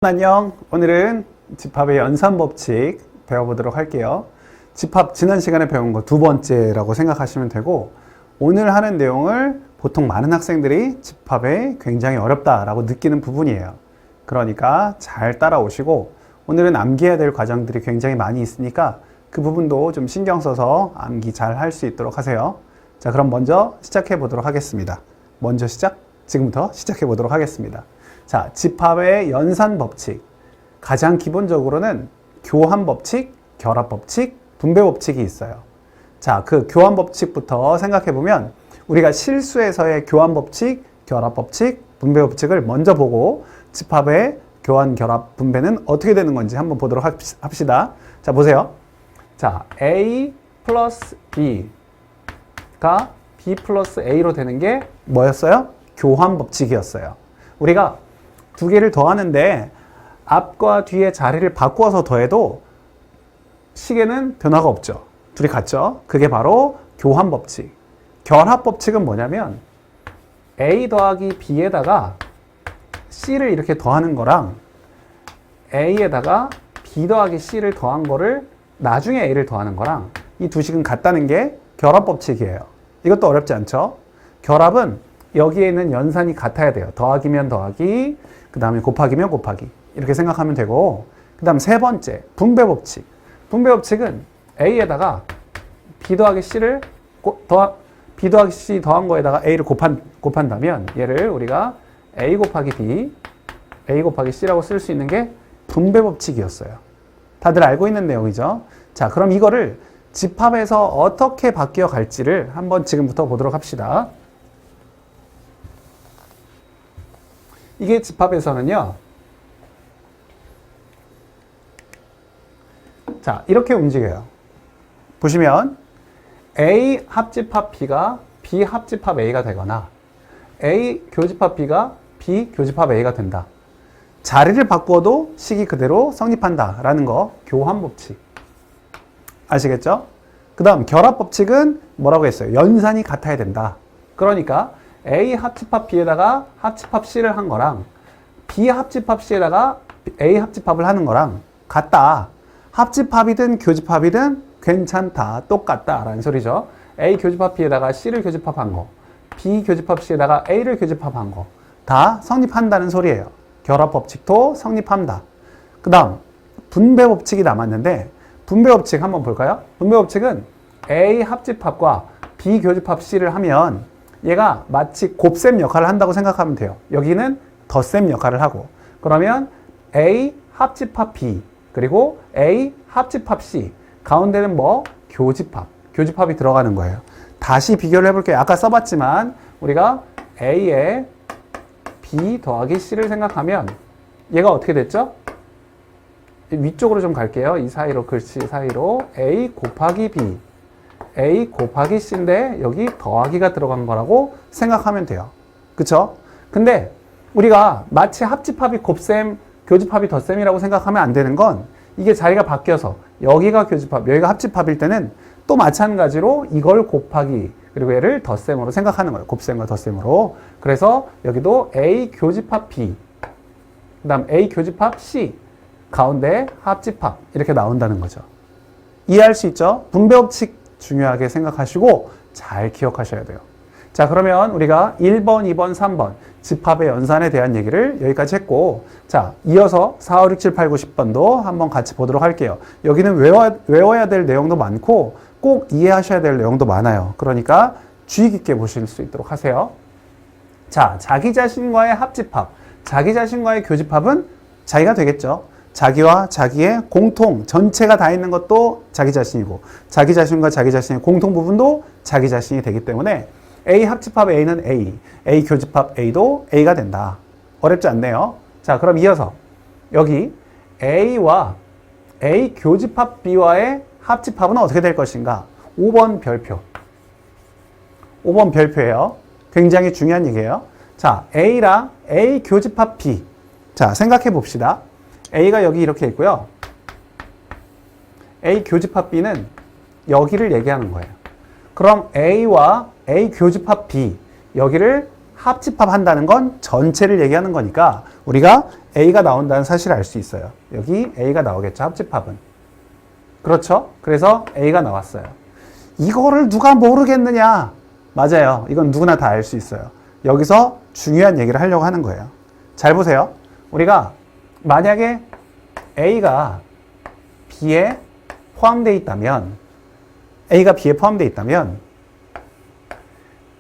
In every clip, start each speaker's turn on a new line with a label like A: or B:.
A: 안녕. 오늘은 집합의 연산법칙 배워보도록 할게요. 집합 지난 시간에 배운 거 두 번째라고 생각하시면 되고, 오늘 하는 내용을 보통 많은 학생들이 집합에 굉장히 어렵다라고 느끼는 부분이에요. 그러니까 잘 따라오시고, 오늘은 암기해야 될 과정들이 굉장히 많이 있으니까 그 부분도 좀 신경 써서 암기 잘 할 수 있도록 하세요. 자, 그럼 먼저 시작해 보도록 하겠습니다. 지금부터 시작해 보도록 하겠습니다. 자, 집합의 연산 법칙. 가장 기본적으로는 교환 법칙, 결합 법칙, 분배 법칙이 있어요. 자, 그 교환 법칙부터 생각해 보면 우리가 실수에서의 교환 법칙, 결합 법칙, 분배 법칙을 먼저 보고 집합의 교환, 결합, 분배는 어떻게 되는 건지 한번 보도록 합시다. 자, 보세요. 자, A 플러스 B가 B 플러스 A로 되는 게 뭐였어요? 교환 법칙이었어요. 우리가 두 개를 더하는데 앞과 뒤의 자리를 바꾸어서 더해도 식에는 변화가 없죠. 둘이 같죠? 그게 바로 교환 법칙. 결합 법칙은 뭐냐면 A 더하기 B에다가 C를 이렇게 더하는 거랑 A에다가 B 더하기 C를 더한 거를 나중에 A를 더하는 거랑 이 두 식은 같다는 게 결합 법칙이에요. 이것도 어렵지 않죠? 결합은 여기에 있는 연산이 같아야 돼요. 더하기면 더하기, 그 다음에 곱하기면 곱하기. 이렇게 생각하면 되고, 그 다음 세 번째, 분배 법칙. 분배 법칙은 A에다가 B 더하기 C를 B 더하기 C 더한 거에다가 A를 곱한다면 얘를 우리가 A 곱하기 B, A 곱하기 C라고 쓸 수 있는 게 분배 법칙이었어요. 다들 알고 있는 내용이죠? 자, 그럼 이거를 집합에서 어떻게 바뀌어 갈지를 한번 지금부터 보도록 합시다. 이게 집합에서는요. 자, 이렇게 움직여요. 보시면 A 합집합 B가 B 합집합 A가 되거나 A 교집합 B가 B 교집합 A가 된다. 자리를 바꾸어도 식이 그대로 성립한다 라는 거 교환 법칙. 아시겠죠? 그 다음 결합 법칙은 뭐라고 했어요? 연산이 같아야 된다. 그러니까 A 합집합 B에다가 합집합 C를 한 거랑 B 합집합 C에다가 A 합집합을 하는 거랑 같다. 합집합이든 교집합이든 괜찮다. 똑같다. 라는 소리죠. A 교집합 B에다가 C를 교집합한 거, B 교집합 C에다가 A를 교집합한 거 다 성립한다는 소리예요. 결합 법칙도 성립한다. 그 다음 분배 법칙이 남았는데 분배 법칙 한번 볼까요? 분배 법칙은 A 합집합과 B 교집합 C를 하면 얘가 마치 곱셈 역할을 한다고 생각하면 돼요. 여기는 덧셈 역할을 하고, 그러면 A 합집합 B 그리고 A 합집합 C 가운데는 뭐? 교집합이 들어가는 거예요. 다시 비교를 해볼게요. 아까 써봤지만 우리가 A에 B 더하기 C를 생각하면 얘가 어떻게 됐죠? 위쪽으로 좀 갈게요. 이 사이로, 글씨 사이로 A 곱하기 B, A 곱하기 C인데 여기 더하기가 들어간 거라고 생각하면 돼요. 그쵸? 근데 우리가 마치 합집합이 곱셈, 교집합이 덧셈이라고 생각하면 안 되는 건 이게 자리가 바뀌어서 여기가 교집합, 여기가 합집합일 때는 또 마찬가지로 이걸 곱하기, 그리고 얘를 덧셈으로 생각하는 거예요. 곱셈과 덧셈으로. 그래서 여기도 A 교집합 B, 그 다음 A 교집합 C, 가운데 합집합 이렇게 나온다는 거죠. 이해할 수 있죠? 분배 법칙 중요하게 생각하시고 잘 기억하셔야 돼요. 자, 그러면 우리가 1번, 2번, 3번 집합의 연산에 대한 얘기를 여기까지 했고, 자, 이어서 4, 5, 6, 7, 8, 9, 10번도 한번 같이 보도록 할게요. 여기는 외워야 될 내용도 많고 꼭 이해하셔야 될 내용도 많아요. 그러니까 주의 깊게 보실 수 있도록 하세요. 자, 자기 자신과의 합집합, 자기 자신과의 교집합은 자기가 되겠죠. 자기와 자기의 공통, 전체가 다 있는 것도 자기 자신이고, 자기 자신과 자기 자신의 공통 부분도 자기 자신이 되기 때문에 A 합집합 A는 A, A 교집합 A도 A가 된다. 어렵지 않네요. 자, 그럼 이어서 여기 A와 A 교집합 B와의 합집합은 어떻게 될 것인가? 5번 별표. 5번 별표예요. 굉장히 중요한 얘기예요. 자, A랑 A 교집합 B. 자, 생각해 봅시다. A가 여기 이렇게 있고요. A 교집합 B는 여기를 얘기하는 거예요. 그럼 A와 A 교집합 B, 여기를 합집합한다는 건 전체를 얘기하는 거니까 우리가 A가 나온다는 사실을 알 수 있어요. 여기 A가 나오겠죠. 합집합은. 그렇죠? 그래서 A가 나왔어요. 이거를 누가 모르겠느냐? 맞아요. 이건 누구나 다 알 수 있어요. 여기서 중요한 얘기를 하려고 하는 거예요. 잘 보세요. 우리가 만약에 A가 B에 포함되어 있다면 A가 B에 포함되어 있다면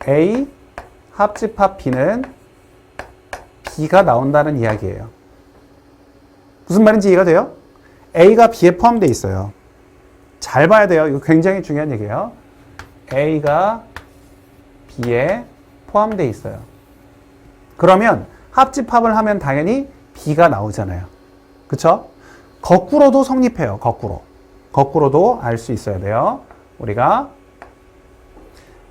A: A 합집합 B는 B가 나온다는 이야기예요. 무슨 말인지 이해가 돼요? A가 B에 포함되어 있어요. 잘 봐야 돼요. 이거 굉장히 중요한 얘기예요. A가 B에 포함되어 있어요. 그러면 합집합을 하면 당연히 B가 나오잖아요. 그쵸? 거꾸로도 성립해요. 거꾸로도 알 수 있어야 돼요. 우리가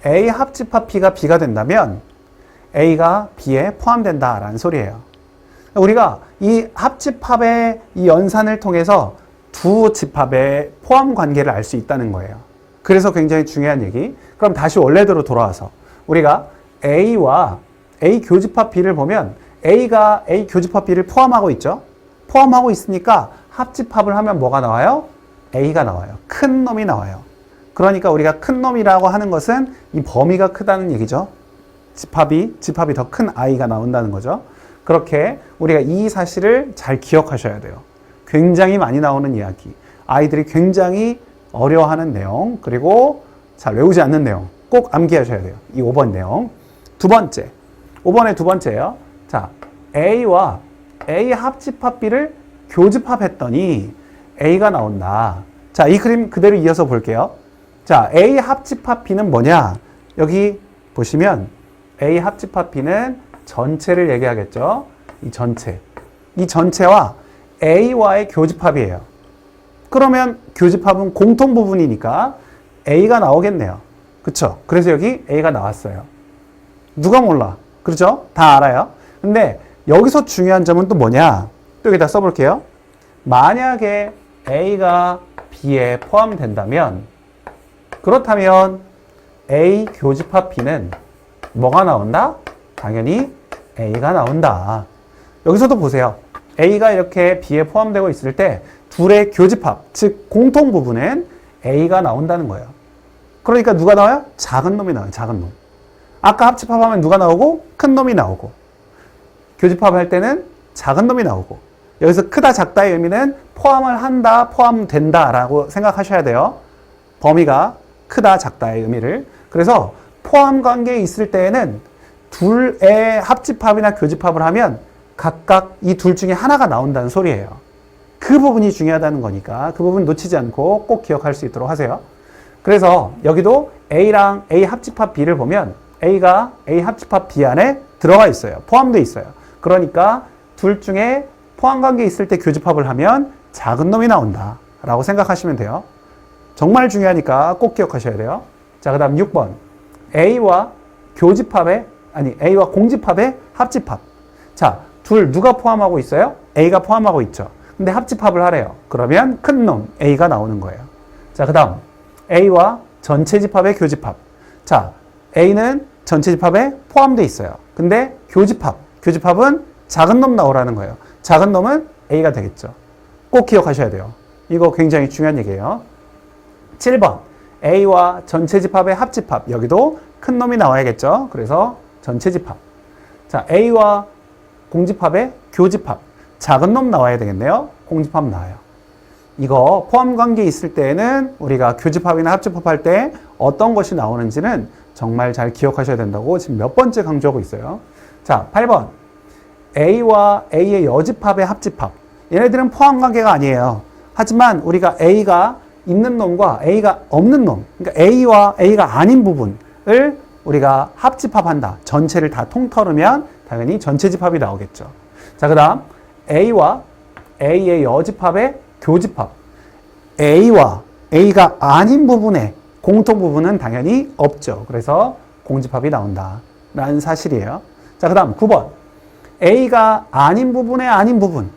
A: A 합집합 B가 B가 된다면 A가 B에 포함된다라는 소리예요. 우리가 이 합집합의 이 연산을 통해서 두 집합의 포함 관계를 알 수 있다는 거예요. 그래서 굉장히 중요한 얘기. 그럼 다시 원래대로 돌아와서 우리가 A와 A 교집합 B를 보면 A가 A 교집합 B를 포함하고 있죠. 포함하고 있으니까 합집합을 하면 뭐가 나와요? A가 나와요. 큰 놈이 나와요. 그러니까 우리가 큰 놈이라고 하는 것은 이 범위가 크다는 얘기죠. 집합이 더 큰 I가 나온다는 거죠. 그렇게 우리가 이 사실을 잘 기억하셔야 돼요. 굉장히 많이 나오는 이야기. 아이들이 굉장히 어려워하는 내용, 그리고 잘 외우지 않는 내용 꼭 암기하셔야 돼요. 이 5번 내용. 두 번째, 5번의 두 번째예요. 자, A와 A 합집합 B를 교집합했더니 A가 나온다. 자, 이 그림 그대로 이어서 볼게요. 자, A 합집합 B는 뭐냐? 여기 보시면 A 합집합 B는 전체를 얘기하겠죠. 이 전체. 이 전체와 A와의 교집합이에요. 그러면 교집합은 공통 부분이니까 A가 나오겠네요. 그쵸? 그래서 여기 A가 나왔어요. 누가 몰라? 그렇죠? 다 알아요. 근데 여기서 중요한 점은 또 뭐냐? 또 여기다 써볼게요. 만약에 A가 B에 포함된다면, 그렇다면 A 교집합 B는 뭐가 나온다? 당연히 A가 나온다. 여기서도 보세요. A가 이렇게 B에 포함되고 있을 때 둘의 교집합, 즉 공통 부분엔 A가 나온다는 거예요. 그러니까 누가 나와요? 작은 놈이 나와요. 작은 놈. 아까 합집합하면 누가 나오고? 큰 놈이 나오고. 교집합할 때는 작은 놈이 나오고. 여기서 크다 작다의 의미는 포함을 한다, 포함된다 라고 생각하셔야 돼요. 범위가 크다 작다의 의미를. 그래서 포함 관계에 있을 때에는 둘의 합집합이나 교집합을 하면 각각 이 둘 중에 하나가 나온다는 소리예요. 그 부분이 중요하다는 거니까 그 부분 놓치지 않고 꼭 기억할 수 있도록 하세요. 그래서 여기도 A랑 A 합집합 B를 보면 A가 A 합집합 B 안에 들어가 있어요. 포함되어 있어요. 그러니까 둘 중에 포함 관계에 있을 때 교집합을 하면 작은 놈이 나온다 라고 생각하시면 돼요. 정말 중요하니까 꼭 기억하셔야 돼요. 자, 그 다음 6번. A와 공집합의 합집합. 자, 둘 누가 포함하고 있어요? A가 포함하고 있죠. 근데 합집합을 하래요. 그러면 큰 놈 A가 나오는 거예요. 자, 그 다음 A와 전체 집합의 교집합. 자, A는 전체 집합에 포함되어 있어요. 근데 교집합은 작은 놈 나오라는 거예요. 작은 놈은 A가 되겠죠. 꼭 기억하셔야 돼요. 이거 굉장히 중요한 얘기예요. 7번. A와 전체 집합의 합집합. 여기도 큰 놈이 나와야겠죠. 그래서 전체 집합. 자, A와 공집합의 교집합. 작은 놈 나와야 되겠네요. 공집합 나와요. 이거 포함 관계에 있을 때에는 우리가 교집합이나 합집합 할 때 어떤 것이 나오는지는 정말 잘 기억하셔야 된다고 지금 몇 번째 강조하고 있어요. 자, 8번. A와 A의 여집합의 합집합. 얘네들은 포함 관계가 아니에요. 하지만 우리가 A가 있는 놈과 A가 없는 놈, 그러니까 A와 A가 아닌 부분을 우리가 합집합한다. 전체를 다 통틀으면 당연히 전체 집합이 나오겠죠. 자, 그 다음 A와 A의 여집합의 교집합. A와 A가 아닌 부분의 공통 부분은 당연히 없죠. 그래서 공집합이 나온다 라는 사실이에요. 자, 그 다음 9번. A가 아닌 부분의 아닌 부분.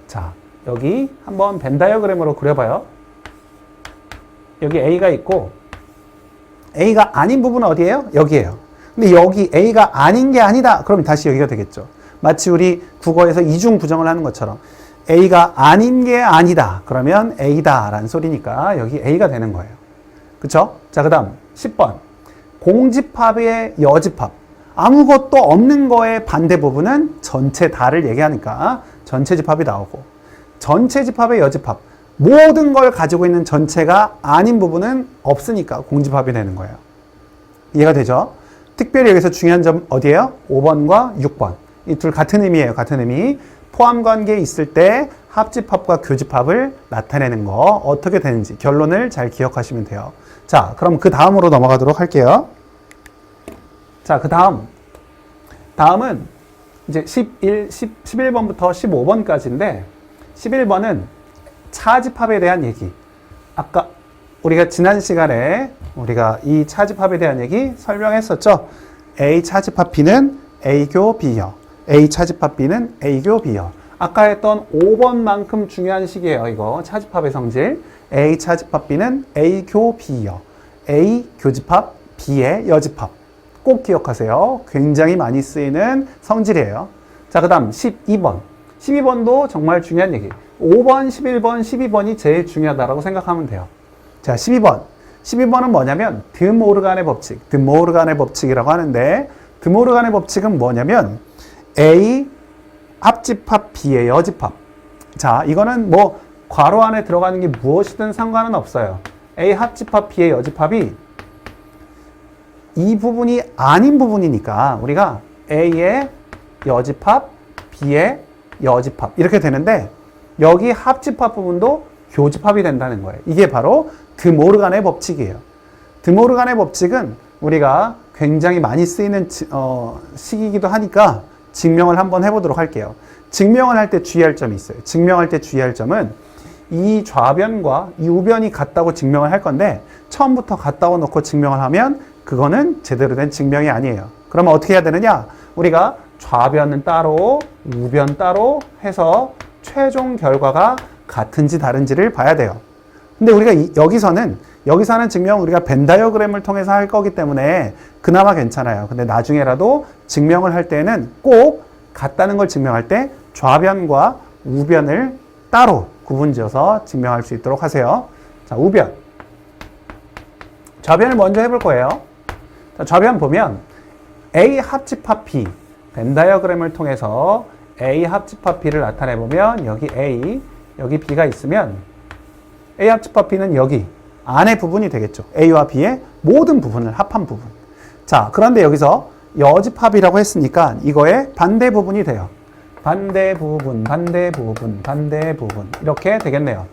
A: 자, 여기 한번 벤 다이어그램으로 그려봐요. 여기 A가 있고 A가 아닌 부분은 어디예요? 여기예요. 근데 여기 A가 아닌 게 아니다. 그럼 다시 여기가 되겠죠. 마치 우리 국어에서 이중 부정을 하는 것처럼 A가 아닌 게 아니다. 그러면 A다 라는 소리니까 여기 A가 되는 거예요. 그쵸? 자, 그 다음 10번. 공집합의 여집합. 아무것도 없는 거의 반대 부분은 전체 다를 얘기하니까 전체 집합이 나오고, 전체 집합의 여집합. 모든 걸 가지고 있는 전체가 아닌 부분은 없으니까 공집합이 되는 거예요. 이해가 되죠? 특별히 여기서 중요한 점 어디예요? 5번과 6번. 이 둘 같은 의미예요. 같은 의미. 포함관계에 있을 때 합집합과 교집합을 나타내는 거 어떻게 되는지 결론을 잘 기억하시면 돼요. 자, 그럼 그 다음으로 넘어가도록 할게요. 자, 그 다음은 이제 11번부터 15번까지인데 11번은 차집합에 대한 얘기. 아까 우리가 지난 시간에 우리가 이 차집합에 대한 얘기 설명했었죠. A 차집합 B는 A교 B여. A 차집합 B는 A교 B여. 아까 했던 5번만큼 중요한 식이에요. 이거 차집합의 성질. A 차집합 B는 A교 B여. A 교집합 B의 여집합. 꼭 기억하세요. 굉장히 많이 쓰이는 성질이에요. 자, 그 다음 12번. 12번도 정말 중요한 얘기. 5번, 11번, 12번이 제일 중요하다고 생각하면 돼요. 자, 12번. 12번은 뭐냐면 드모르간의 법칙. 드모르간의 법칙이라고 하는데 드모르간의 법칙은 뭐냐면 A 합집합 B의 여집합. 자, 이거는 뭐 괄호 안에 들어가는 게 무엇이든 상관은 없어요. A 합집합 B의 여집합이 이 부분이 아닌 부분이니까 우리가 A의 여집합, B의 여집합 이렇게 되는데 여기 합집합 부분도 교집합이 된다는 거예요. 이게 바로 드모르간의 법칙이에요. 드모르간의 법칙은 우리가 굉장히 많이 쓰이는 식이기도 하니까 증명을 한번 해보도록 할게요. 증명을 할 때 주의할 점이 있어요. 증명할 때 주의할 점은 이 좌변과 이 우변이 같다고 증명을 할 건데 처음부터 같다고 놓고 증명을 하면 그거는 제대로 된 증명이 아니에요. 그러면 어떻게 해야 되느냐? 우리가 좌변은 따로 우변 따로 해서 최종 결과가 같은지 다른지를 봐야 돼요. 근데 우리가 여기서는 증명 우리가 벤 다이어그램을 통해서 할 거기 때문에 그나마 괜찮아요. 근데 나중에라도 증명을 할 때는 꼭 같다는 걸 증명할 때 좌변과 우변을 따로 구분지어서 증명할 수 있도록 하세요. 자, 우변. 좌변을 먼저 해볼 거예요. 자, 좌변 보면 A 합집합 B, 벤 다이어그램을 통해서 A 합집합 B를 나타내보면 여기 A, 여기 B가 있으면 A 합집합 B는 여기 안의 부분이 되겠죠. A와 B의 모든 부분을 합한 부분. 자, 그런데 여기서 여집합이라고 했으니까 이거의 반대 부분이 돼요. 반대 부분, 반대 부분, 반대 부분 이렇게 되겠네요.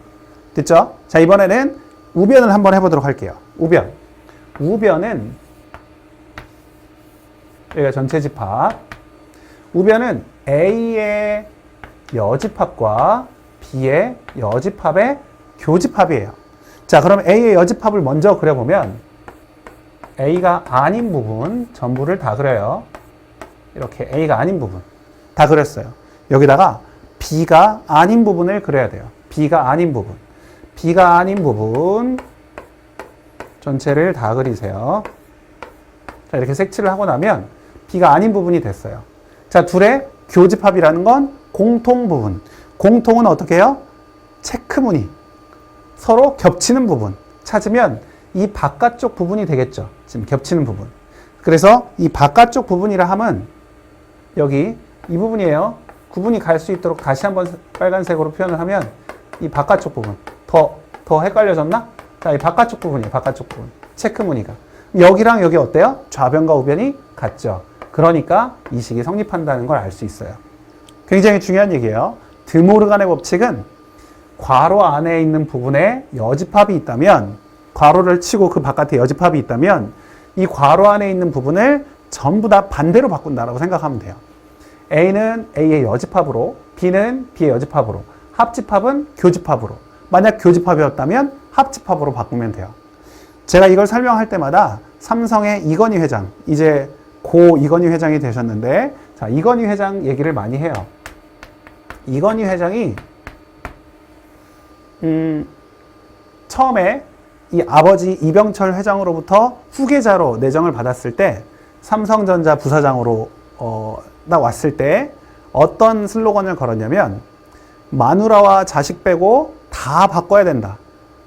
A: 됐죠? 자, 이번에는 우변을 한번 해보도록 할게요. 우변. 우변은 여기가 전체 집합. 우변은 A의 여집합과 B의 여집합의 교집합이에요. 자, 그럼 A의 여집합을 먼저 그려보면 A가 아닌 부분 전부를 다 그려요. 이렇게 A가 아닌 부분 다 그렸어요. 여기다가 B가 아닌 부분을 그려야 돼요. B가 아닌 부분. B가 아닌 부분 전체를 다 그리세요. 자, 이렇게 색칠을 하고 나면 B가 아닌 부분이 됐어요. 자, 둘의 교집합이라는 건 공통 부분. 공통은 어떻게 해요? 체크무늬. 서로 겹치는 부분 찾으면 이 바깥쪽 부분이 되겠죠. 지금 겹치는 부분. 그래서 이 바깥쪽 부분이라 하면 여기 이 부분이에요. 구분이 갈 수 있도록 다시 한번 빨간색으로 표현을 하면 이 바깥쪽 부분. 더 헷갈려졌나? 자, 이 바깥쪽 부분이에요. 바깥쪽 부분. 체크무늬가. 여기랑 여기 어때요? 좌변과 우변이 같죠. 그러니까 이 식이 성립한다는 걸 알 수 있어요. 굉장히 중요한 얘기예요. 드모르간의 법칙은 괄호 안에 있는 부분에 여집합이 있다면, 괄호를 치고 그 바깥에 여집합이 있다면 이 괄호 안에 있는 부분을 전부 다 반대로 바꾼다라고 생각하면 돼요. A는 A의 여집합으로, B는 B의 여집합으로, 합집합은 교집합으로. 만약 교집합이었다면 합집합으로 바꾸면 돼요. 제가 이걸 설명할 때마다 삼성의 이건희 회장, 이제 고 이건희 회장이 되셨는데, 자, 이건희 회장 얘기를 많이 해요. 이건희 회장이 처음에 이 아버지 이병철 회장으로부터 후계자로 내정을 받았을 때 삼성전자 부사장으로 딱 왔을 때 어떤 슬로건을 걸었냐면 마누라와 자식 빼고 다 바꿔야 된다.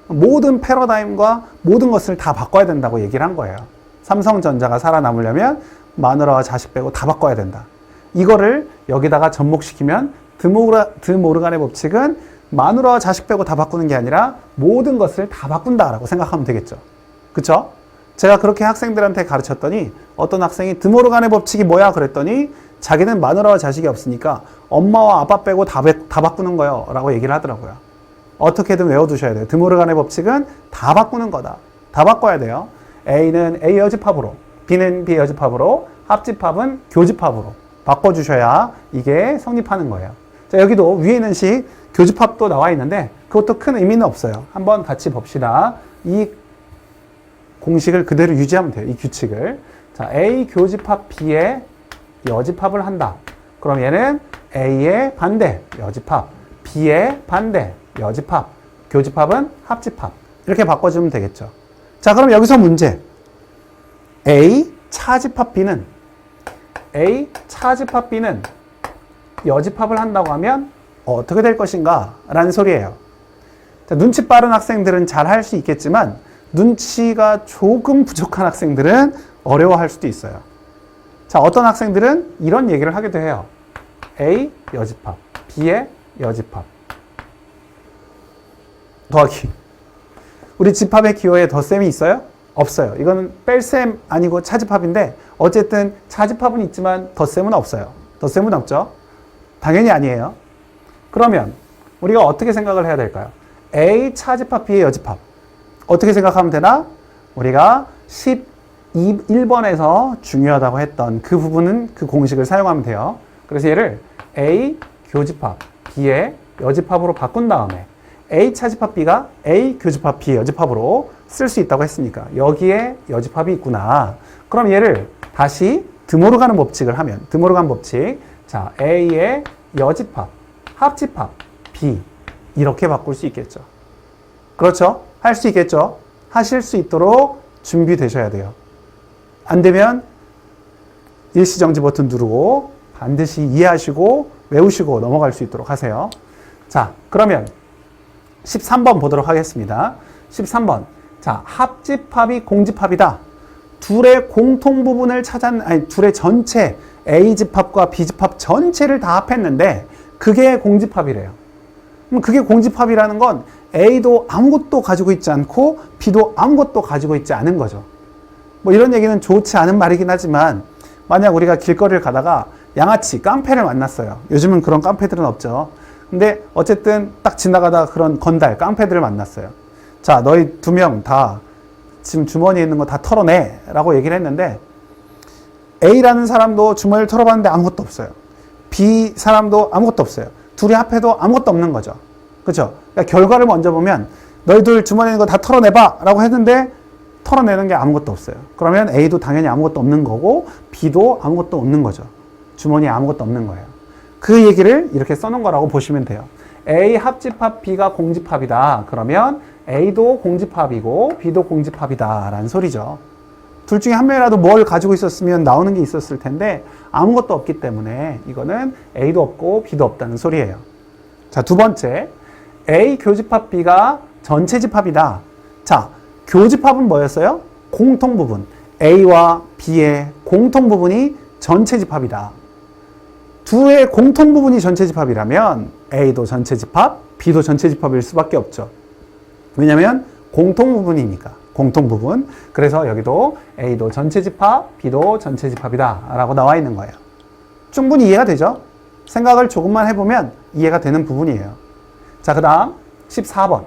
A: 모든 패러다임과 모든 것을 다 바꿔야 된다고 얘기를 한 거예요. 삼성전자가 살아남으려면 마누라와 자식 빼고 다 바꿔야 된다. 이거를 여기다가 접목시키면 드모르간의 법칙은 마누라와 자식 빼고 다 바꾸는 게 아니라 모든 것을 다 바꾼다라고 생각하면 되겠죠. 그쵸? 제가 그렇게 학생들한테 가르쳤더니 어떤 학생이 드모르간의 법칙이 뭐야? 그랬더니 자기는 마누라와 자식이 없으니까 엄마와 아빠 빼고 다 바꾸는 거요 라고 얘기를 하더라고요. 어떻게든 외워두셔야 돼요. 드모르간의 법칙은 다 바꾸는 거다. 다 바꿔야 돼요. A는 A 여집합으로, B는 B 여집합으로, 합집합은 교집합으로 바꿔주셔야 이게 성립하는 거예요. 자, 여기도 위에 있는 식 교집합도 나와 있는데 그것도 큰 의미는 없어요. 한번 같이 봅시다. 이 공식을 그대로 유지하면 돼요. 이 규칙을. 자, A 교집합 B의 여집합을 한다. 그럼 얘는 A의 반대, 여집합, B의 반대, 여집합, 교집합은 합집합. 이렇게 바꿔주면 되겠죠. 자, 그럼 여기서 문제. A 차집합 B는 여집합을 한다고 하면 어떻게 될 것인가? 라는 소리예요. 자, 눈치 빠른 학생들은 잘 할 수 있겠지만 눈치가 조금 부족한 학생들은 어려워할 수도 있어요. 자, 어떤 학생들은 이런 얘기를 하기도 해요. A 여집합, B의 여집합 더하기. 우리 집합의 기호에 덧셈이 있어요? 없어요. 이거는 뺄셈 아니고 차집합인데 어쨌든 차집합은 있지만 덧셈은 없어요. 덧셈은 없죠? 당연히 아니에요. 그러면 우리가 어떻게 생각을 해야 될까요? A 차집합 B의 여집합 어떻게 생각하면 되나? 우리가 11번에서 중요하다고 했던 그 부분은 그 공식을 사용하면 돼요. 그래서 얘를 A 교집합 B의 여집합으로 바꾼 다음에 A 차집합 B가 A 교집합 B 여집합으로 쓸 수 있다고 했으니까 여기에 여집합이 있구나. 그럼 얘를 다시 드모르간 법칙을 하면 드모르간 법칙. 자, A의 여집합, 합집합, B 이렇게 바꿀 수 있겠죠. 그렇죠? 할 수 있겠죠? 하실 수 있도록 준비되셔야 돼요. 안 되면 일시정지 버튼 누르고 반드시 이해하시고 외우시고 넘어갈 수 있도록 하세요. 자, 그러면 13번 보도록 하겠습니다. 13번. 자, 합집합이 공집합이다. 둘의 공통 부분을 둘의 전체 A집합과 B집합 전체를 다 합했는데 그게 공집합이래요. 그럼 그게 공집합이라는 건 A도 아무것도 가지고 있지 않고 B도 아무것도 가지고 있지 않은 거죠. 뭐 이런 얘기는 좋지 않은 말이긴 하지만 만약 우리가 길거리를 가다가 양아치, 깡패를 만났어요. 요즘은 그런 깡패들은 없죠. 근데 어쨌든 딱 지나가다가 그런 건달, 깡패들을 만났어요. 자, 너희 두 명 다 지금 주머니에 있는 거 다 털어내 라고 얘기를 했는데 A라는 사람도 주머니를 털어봤는데 아무것도 없어요. B 사람도 아무것도 없어요. 둘이 합해도 아무것도 없는 거죠. 그렇죠? 그러니까 결과를 먼저 보면 너희들 주머니에 있는 거 다 털어내봐 라고 했는데 털어내는 게 아무것도 없어요. 그러면 A도 당연히 아무것도 없는 거고 B도 아무것도 없는 거죠. 주머니에 아무것도 없는 거예요. 그 얘기를 이렇게 써놓은 거라고 보시면 돼요. A 합집합 B가 공집합이다. 그러면 A도 공집합이고 B도 공집합이다 라는 소리죠. 둘 중에 한 명이라도 뭘 가지고 있었으면 나오는 게 있었을 텐데 아무것도 없기 때문에 이거는 A도 없고 B도 없다는 소리예요. 자, 두 번째. A 교집합 B가 전체 집합이다. 자, 교집합은 뭐였어요? 공통 부분. A와 B의 공통 부분이 전체 집합이다. 둘의 공통 부분이 전체 집합이라면 A도 전체 집합, B도 전체 집합일 수밖에 없죠. 왜냐하면 공통 부분이니까. 공통 부분. 그래서 여기도 A도 전체 집합, B도 전체 집합이다 라고 나와 있는 거예요. 충분히 이해가 되죠? 생각을 조금만 해보면 이해가 되는 부분이에요. 자, 그 다음 14번.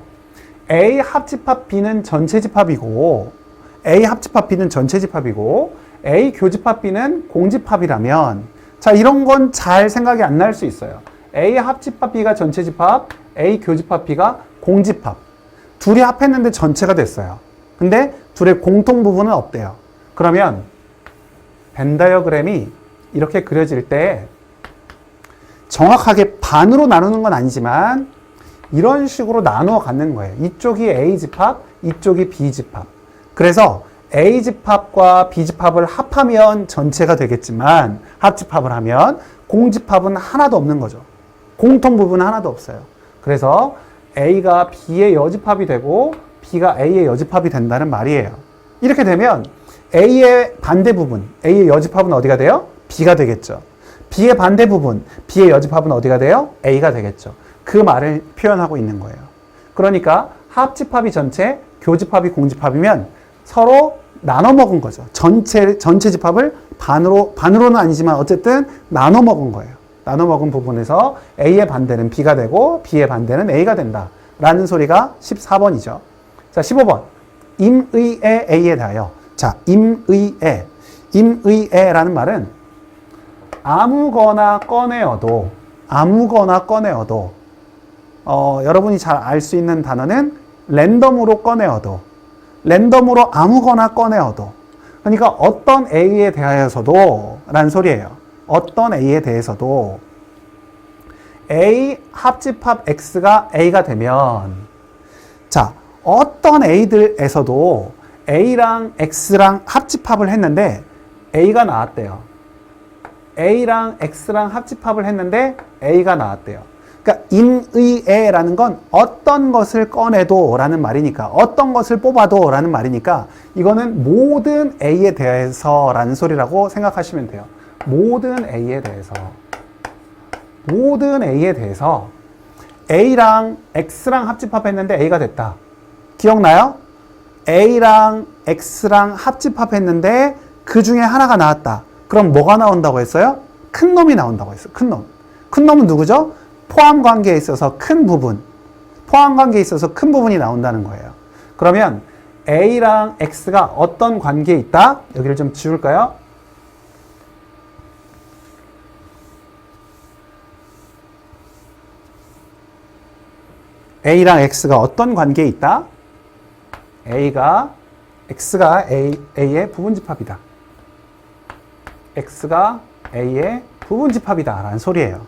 A: A 합집합 B는 전체 집합이고 A 합집합 B는 전체 집합이고 A 교집합 B는 공집합이라면 자, 이런 건 잘 생각이 안 날 수 있어요. A 합집합 B가 전체 집합, A 교집합 B가 공집합. 둘이 합했는데 전체가 됐어요. 근데 둘의 공통 부분은 없대요. 그러면 벤 다이어그램이 이렇게 그려질 때 정확하게 반으로 나누는 건 아니지만 이런 식으로 나누어 갖는 거예요. 이쪽이 A집합, 이쪽이 B집합. 그래서 A 집합과 B 집합을 합하면 전체가 되겠지만 합집합을 하면 공집합은 하나도 없는 거죠. 공통 부분은 하나도 없어요. 그래서 A가 B의 여집합이 되고 B가 A의 여집합이 된다는 말이에요. 이렇게 되면 A의 반대 부분, A의 여집합은 어디가 돼요? B가 되겠죠. B의 반대 부분, B의 여집합은 어디가 돼요? A가 되겠죠. 그 말을 표현하고 있는 거예요. 그러니까 합집합이 전체, 교집합이 공집합이면 서로 나눠 먹은 거죠. 전체 집합을 반으로는 아니지만 어쨌든 나눠 먹은 거예요. 나눠 먹은 부분에서 A의 반대는 B가 되고 B의 반대는 A가 된다. 라는 소리가 14번이죠. 자, 15번. 임의의 A에 대하여. 자, 임의의라는 말은 아무거나 꺼내어도 여러분이 잘 알 수 있는 단어는 랜덤으로 꺼내어도, 랜덤으로 아무거나 꺼내어도, 그러니까 어떤 A에 대하여서도 라는 소리예요. 어떤 A에 대해서도 A 합집합 X가 A가 되면, 자, 어떤 A들에서도 A랑 X랑 합집합을 했는데 A가 나왔대요. A랑 X랑 합집합을 했는데 A가 나왔대요. 그러니까 임의애라는 건 어떤 것을 꺼내도 라는 말이니까, 어떤 것을 뽑아도 라는 말이니까 이거는 모든 A에 대해서 라는 소리라고 생각하시면 돼요. 모든 A에 대해서 A랑 X랑 합집합했는데 A가 됐다. 기억나요? A랑 X랑 합집합했는데 그 중에 하나가 나왔다. 그럼 뭐가 나온다고 했어요? 큰 놈이 나온다고 했어요. 큰 놈. 큰 놈은 누구죠? 포함관계에 있어서 큰 부분. 포함관계에 있어서 큰 부분이 나온다는 거예요. 그러면 A랑 X가 어떤 관계에 있다? 여기를 좀 지울까요? A랑 X가 어떤 관계에 있다? X가 A의 부분집합이다. X가 A의 부분집합이다 라는 소리예요.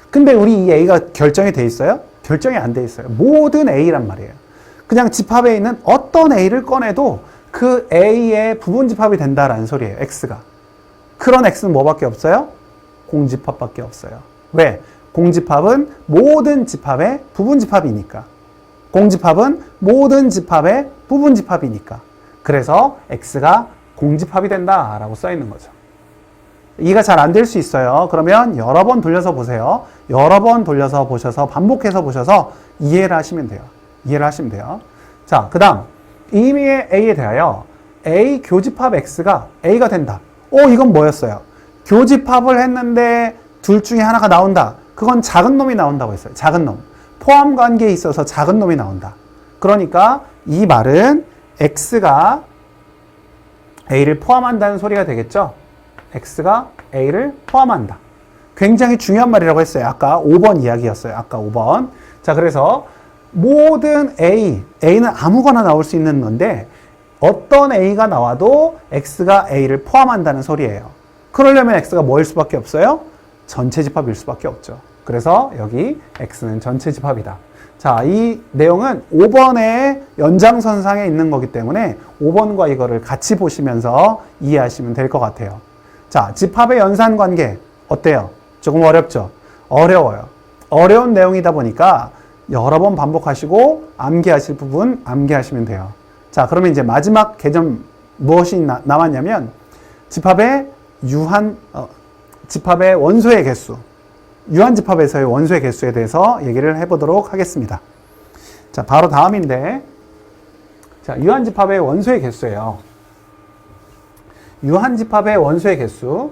A: 근데 우리 이 A가 결정이 돼 있어요? 결정이 안 돼 있어요. 모든 A란 말이에요. 그냥 집합에 있는 어떤 A를 꺼내도 그 A의 부분집합이 된다라는 소리예요. X가. 그런 X는 뭐밖에 없어요? 공집합밖에 없어요. 왜? 공집합은 모든 집합의 부분집합이니까. 공집합은 모든 집합의 부분집합이니까. 그래서 X가 공집합이 된다라고 써 있는 거죠. 이해가 잘 안 될 수 있어요. 그러면 여러 번 돌려서 보세요. 여러 번 돌려서 보셔서 반복해서 보셔서 이해를 하시면 돼요. 자, 그 다음 임의의 A에 대하여 A 교집합 X가 A가 된다. 이건 뭐였어요? 교집합을 했는데 둘 중에 하나가 나온다. 그건 작은 놈이 나온다고 했어요. 작은 놈. 포함 관계에 있어서 작은 놈이 나온다. 그러니까 이 말은 X가 A를 포함한다는 소리가 되겠죠? X가 A를 포함한다. 굉장히 중요한 말이라고 했어요. 아까 5번 이야기였어요. 아까 5번. 자, 그래서 모든 A는 아무거나 나올 수 있는 건데 어떤 A가 나와도 X가 A를 포함한다는 소리예요. 그러려면 X가 뭐일 수밖에 없어요? 전체 집합일 수밖에 없죠. 그래서 여기 X는 전체 집합이다. 자, 이 내용은 5번의 연장선상에 있는 거기 때문에 5번과 이거를 같이 보시면서 이해하시면 될 것 같아요. 자, 집합의 연산관계 어때요? 조금 어렵죠? 어려워요. 어려운 내용이다 보니까 여러 번 반복하시고 암기하실 부분 암기하시면 돼요. 자, 그러면 이제 마지막 개념 무엇이 남았냐면 집합의 집합의 원소의 개수, 유한집합에서의 원소의 개수에 대해서 얘기를 해보도록 하겠습니다. 자, 바로 다음인데, 자, 유한집합의 원소의 개수예요. 유한집합의 원소의 개수.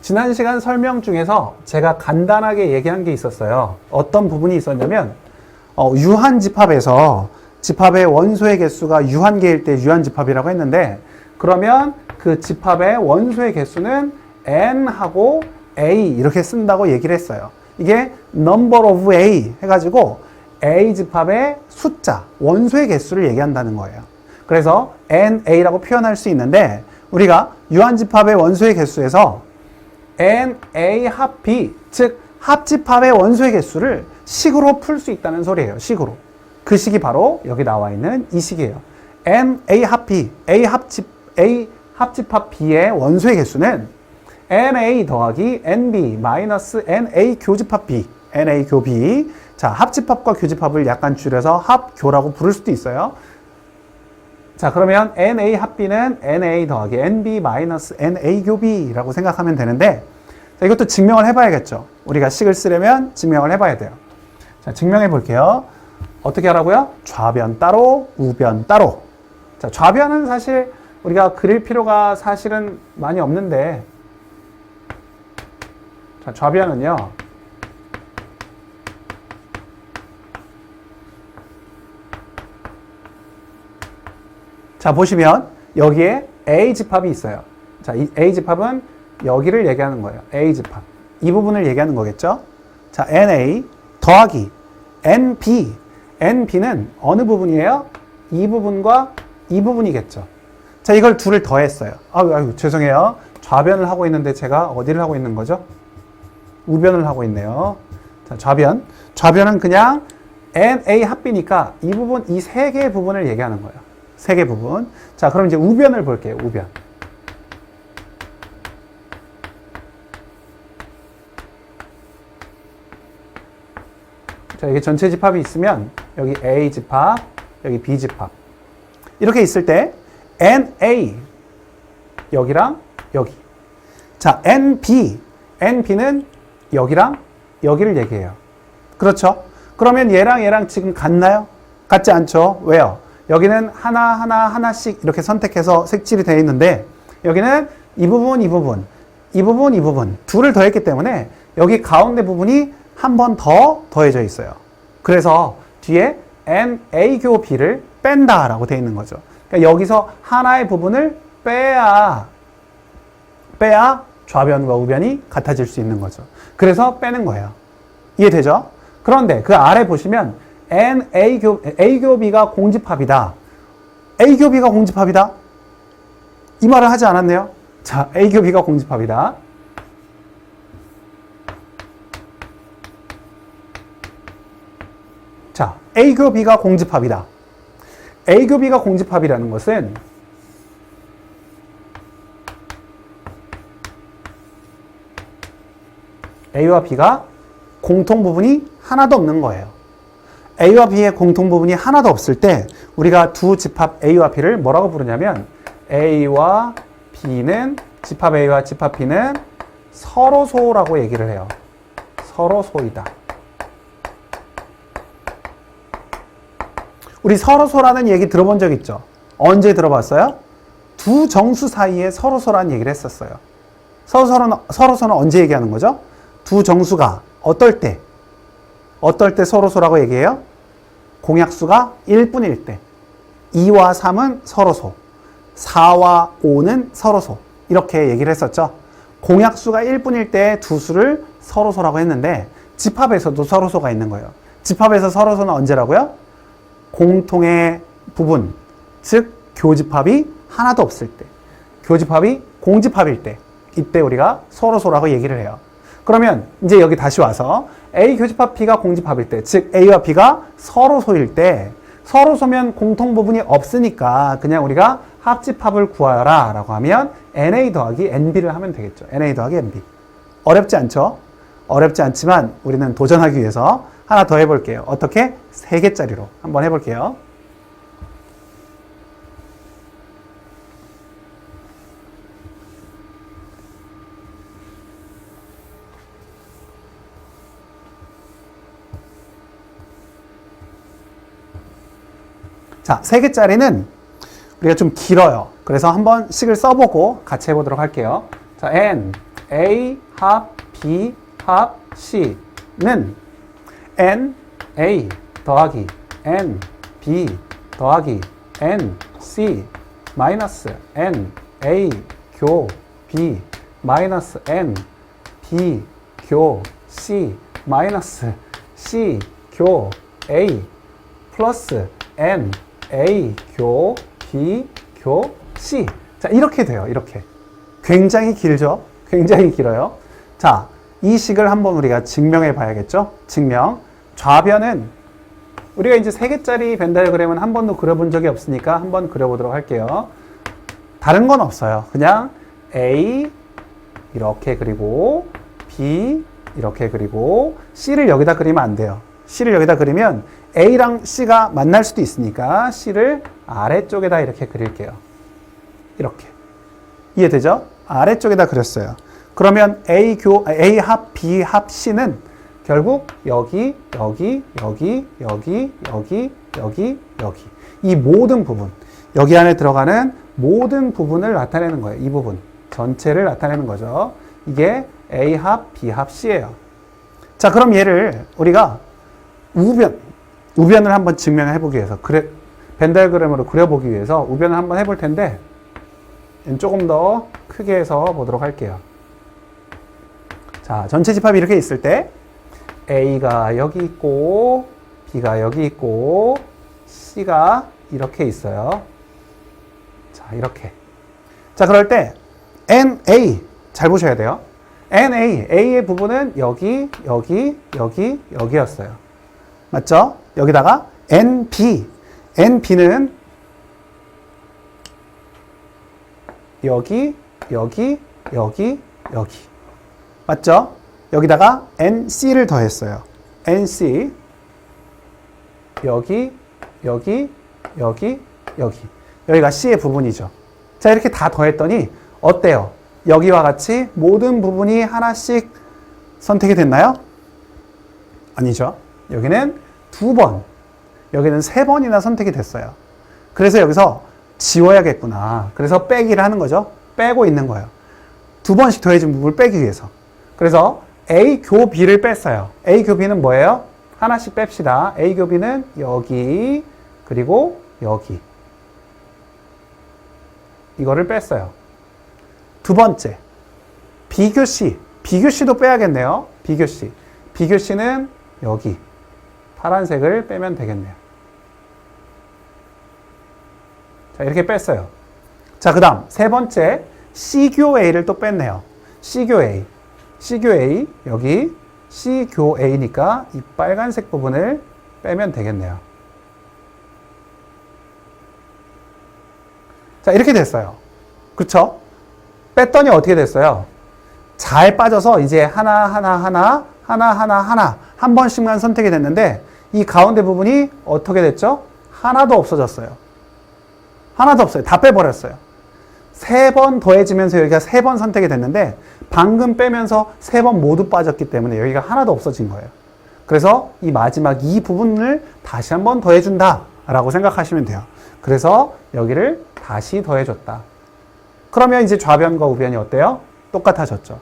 A: 지난 시간 설명 중에서 제가 간단하게 얘기한 게 있었어요. 어떤 부분이 있었냐면, 유한집합에서 집합의 원소의 개수가 유한계일 때 유한집합이라고 했는데, 그러면 그 집합의 원소의 개수는 n하고 a 이렇게 쓴다고 얘기를 했어요. 이게 number of a 해가지고 a 집합의 숫자, 원소의 개수를 얘기한다는 거예요. 그래서 na라고 표현할 수 있는데 우리가 유한집합의 원소의 개수에서 na 합 b, 즉 합집합의 원소의 개수를 식으로 풀 수 있다는 소리예요. 식으로. 그 식이 바로 여기 나와 있는 이 식이에요. A 합집합 B의 원소의 개수는 NA 더하기 NB 마이너스 NA 교집합 B, NA 교 B. 자, 합집합과 교집합을 약간 줄여서 합교라고 부를 수도 있어요. 자, 그러면 NA 합 B는 NA 더하기 NB 마이너스 NA 교 B라고 생각하면 되는데, 자, 이것도 증명을 해봐야겠죠. 우리가 식을 쓰려면 증명을 해봐야 돼요. 자, 증명해 볼게요. 어떻게 하라고요? 좌변 따로, 우변 따로. 자, 좌변은 사실 우리가 그릴 필요가 사실은 많이 없는데, 자, 좌변은요, 자, 보시면 여기에 A 집합이 있어요. 자, 이 A 집합은 여기를 얘기하는 거예요. A 집합. 이 부분을 얘기하는 거겠죠? 자, NA 더하기 NB. NB는 어느 부분이에요? 이 부분과 이 부분이겠죠. 자, 이걸 둘을 더했어요. 아유, 죄송해요. 좌변을 하고 있는데 제가 어디를 하고 있는 거죠? 우변을 하고 있네요. 자, 좌변. 좌변은 그냥 NA 합비니까 이 부분, 이 세 개의 부분을 얘기하는 거예요. 세 개 부분. 자, 그럼 이제 우변을 볼게요. 우변. 자, 이게 전체 집합이 있으면 여기 A 집합, 여기 B 집합. 이렇게 있을 때 NA 여기랑 여기. 자, NB는 여기랑 여기를 얘기해요. 그렇죠? 그러면 얘랑 지금 같나요? 같지 않죠? 왜요? 여기는 하나씩 이렇게 선택해서 색칠이 되어 있는데, 여기는 이 부분 둘을 더했기 때문에 여기 가운데 부분이 한 번 더 더해져 있어요. 그래서 뒤에 NA교 B를 뺀다라고 되어 있는 거죠. 그러니까 여기서 하나의 부분을 빼야 좌변과 우변이 같아질 수 있는 거죠. 그래서 빼는 거예요. 이해되죠? 그런데 그 아래 보시면 A교 B가 공집합이다. A교 B가 공집합이다. 이 말을 하지 않았네요. 자, A교 B가 공집합이다. 자, A교 B가 공집합이다. A교 B가 공집합이라는 것은 A와 B가 공통 부분이 하나도 없는 거예요. A와 B의 공통 부분이 하나도 없을 때 우리가 두 집합 A와 B를 뭐라고 부르냐면 A와 B는 집합 A와 집합 B는 서로소라고 얘기를 해요. 서로소이다. 우리 서로소라는 얘기 들어본 적 있죠? 언제 들어봤어요? 두 정수 사이에 서로소라는 얘기를 했었어요. 서로소는 언제 얘기하는 거죠? 두 정수가 어떨 때 서로소라고 얘기해요? 공약수가 1분일 때. 2와 3은 서로소, 4와 5는 서로소. 이렇게 얘기를 했었죠. 공약수가 1분일 때 두 수를 서로소라고 했는데 집합에서도 서로소가 있는 거예요. 집합에서 서로소는 언제라고요? 공통의 부분, 즉 교집합이 하나도 없을 때, 교집합이 공집합일 때, 이때 우리가 서로소라고 얘기를 해요. 그러면 이제 여기 다시 와서 A 교집합 B가 공집합일 때, 즉 A와 B가 서로소일 때, 서로소면 공통 부분이 없으니까 그냥 우리가 합집합을 구하여라 라고 하면 NA 더하기 NB를 하면 되겠죠. NA 더하기 NB. 어렵지 않죠? 어렵지 않지만 우리는 도전하기 위해서 하나 더 해볼게요. 어떻게? 3개짜리로 한번 해볼게요. 자, 3개짜리는 우리가 좀 길어요. 그래서 한번 식을 써보고 같이 해보도록 할게요. 자, N, A 합 B 합 C는 N, A 더하기 N, B 더하기 N, C 마이너스 N, A 교 B 마이너스 N, B 교 C 마이너스 C 교 A 플러스 N, A 교 B 교 C. 자, 이렇게 돼요. 이렇게. 굉장히 길죠? 굉장히 길어요. 자, 이 식을 한번 우리가 증명해 봐야겠죠? 증명. 좌변은 우리가 이제 3개짜리 벤 다이어그램은 한 번도 그려본 적이 없으니까 한번 그려보도록 할게요. 다른 건 없어요. 그냥 A 이렇게 그리고 B 이렇게 그리고 C를 여기다 그리면 안 돼요. C를 여기다 그리면 A랑 C가 만날 수도 있으니까 C를 아래쪽에다 이렇게 그릴게요. 이렇게. 이해되죠? 아래쪽에다 그렸어요. 그러면 A 합 B 합 C는 결국 여기, 여기, 여기, 여기, 여기, 여기, 여기. 이 모든 부분, 여기 안에 들어가는 모든 부분을 나타내는 거예요. 이 부분. 전체를 나타내는 거죠. 이게 A 합 B 합 C예요. 자, 그럼 얘를 우리가 우변을 한번 증명해 보기 위해서, 벤 다이어그램으로 그려보기 위해서 우변을 한번 해볼 텐데, 조금 더 크게 해서 보도록 할게요. 자, 전체 집합이 이렇게 있을 때, A가 여기 있고, B가 여기 있고, C가 이렇게 있어요. 자, 이렇게. 자, 그럴 때, NA, 잘 보셔야 돼요. A의 부분은 여기, 여기, 여기, 여기였어요. 맞죠? 여기다가 NB는 여기, 여기, 여기, 여기. 맞죠? 여기다가 NC를 더했어요. NC, 여기, 여기, 여기, 여기. 여기가 C의 부분이죠. 자, 이렇게 다 더했더니 어때요? 여기와 같이 모든 부분이 하나씩 선택이 됐나요? 아니죠. 여기는 2번, 여기는 3번이나 선택이 됐어요. 그래서 여기서 지워야겠구나. 그래서 빼기를 하는 거죠. 빼고 있는 거예요. 2번씩 더해진 부분을 빼기 위해서. 그래서 A 교 B를 뺐어요. A 교 B는 뭐예요? 하나씩 뺍시다. A 교 B는 여기, 그리고 여기. 이거를 뺐어요. 두 번째, 비교 C. 비교 C도 빼야겠네요. 비교 C. 비교 C는 여기. 파란색을 빼면 되겠네요. 자, 이렇게 뺐어요. 자, 그 다음, 세 번째, C교 A를 또 뺐네요. C교 A. C교 A, 여기. C교 A니까 이 빨간색 부분을 빼면 되겠네요. 자, 이렇게 됐어요. 그쵸? 뺐더니 어떻게 됐어요? 잘 빠져서 이제 하나 한 번씩만 선택이 됐는데 이 가운데 부분이 어떻게 됐죠? 하나도 없어졌어요. 하나도 없어요. 다 빼버렸어요. 3번 더해지면서 여기가 3번 선택이 됐는데 방금 빼면서 3번 모두 빠졌기 때문에 여기가 하나도 없어진 거예요. 그래서 이 마지막 이 부분을 다시 한번 더해준다 라고 생각하시면 돼요. 그래서 여기를 다시 더해줬다. 그러면 이제 좌변과 우변이 어때요? 똑같아졌죠.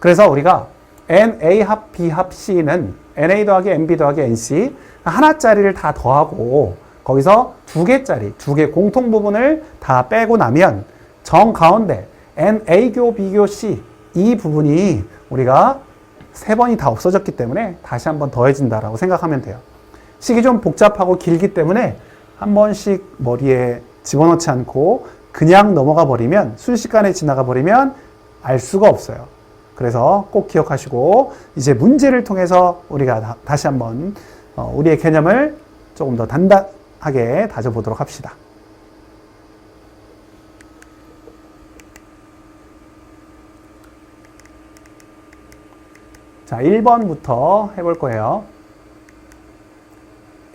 A: 그래서 우리가 NA 합 B 합 C는 NA 더하기 NB 더하기 NC 하나짜리를 다 더하고 거기서 2개짜리, 2개 공통 부분을 다 빼고 나면 정 가운데 NA교 B교 C 이 부분이 우리가 3번이 다 없어졌기 때문에 다시 한번 더해진다라고 생각하면 돼요. 식이 좀 복잡하고 길기 때문에 한 번씩 머리에 집어넣지 않고 그냥 넘어가 버리면 순식간에 지나가 버리면 알 수가 없어요. 그래서 꼭 기억하시고 이제 문제를 통해서 우리가 다시 한번 우리의 개념을 조금 더 단단하게 다져보도록 합시다. 자, 1번부터 해볼 거예요.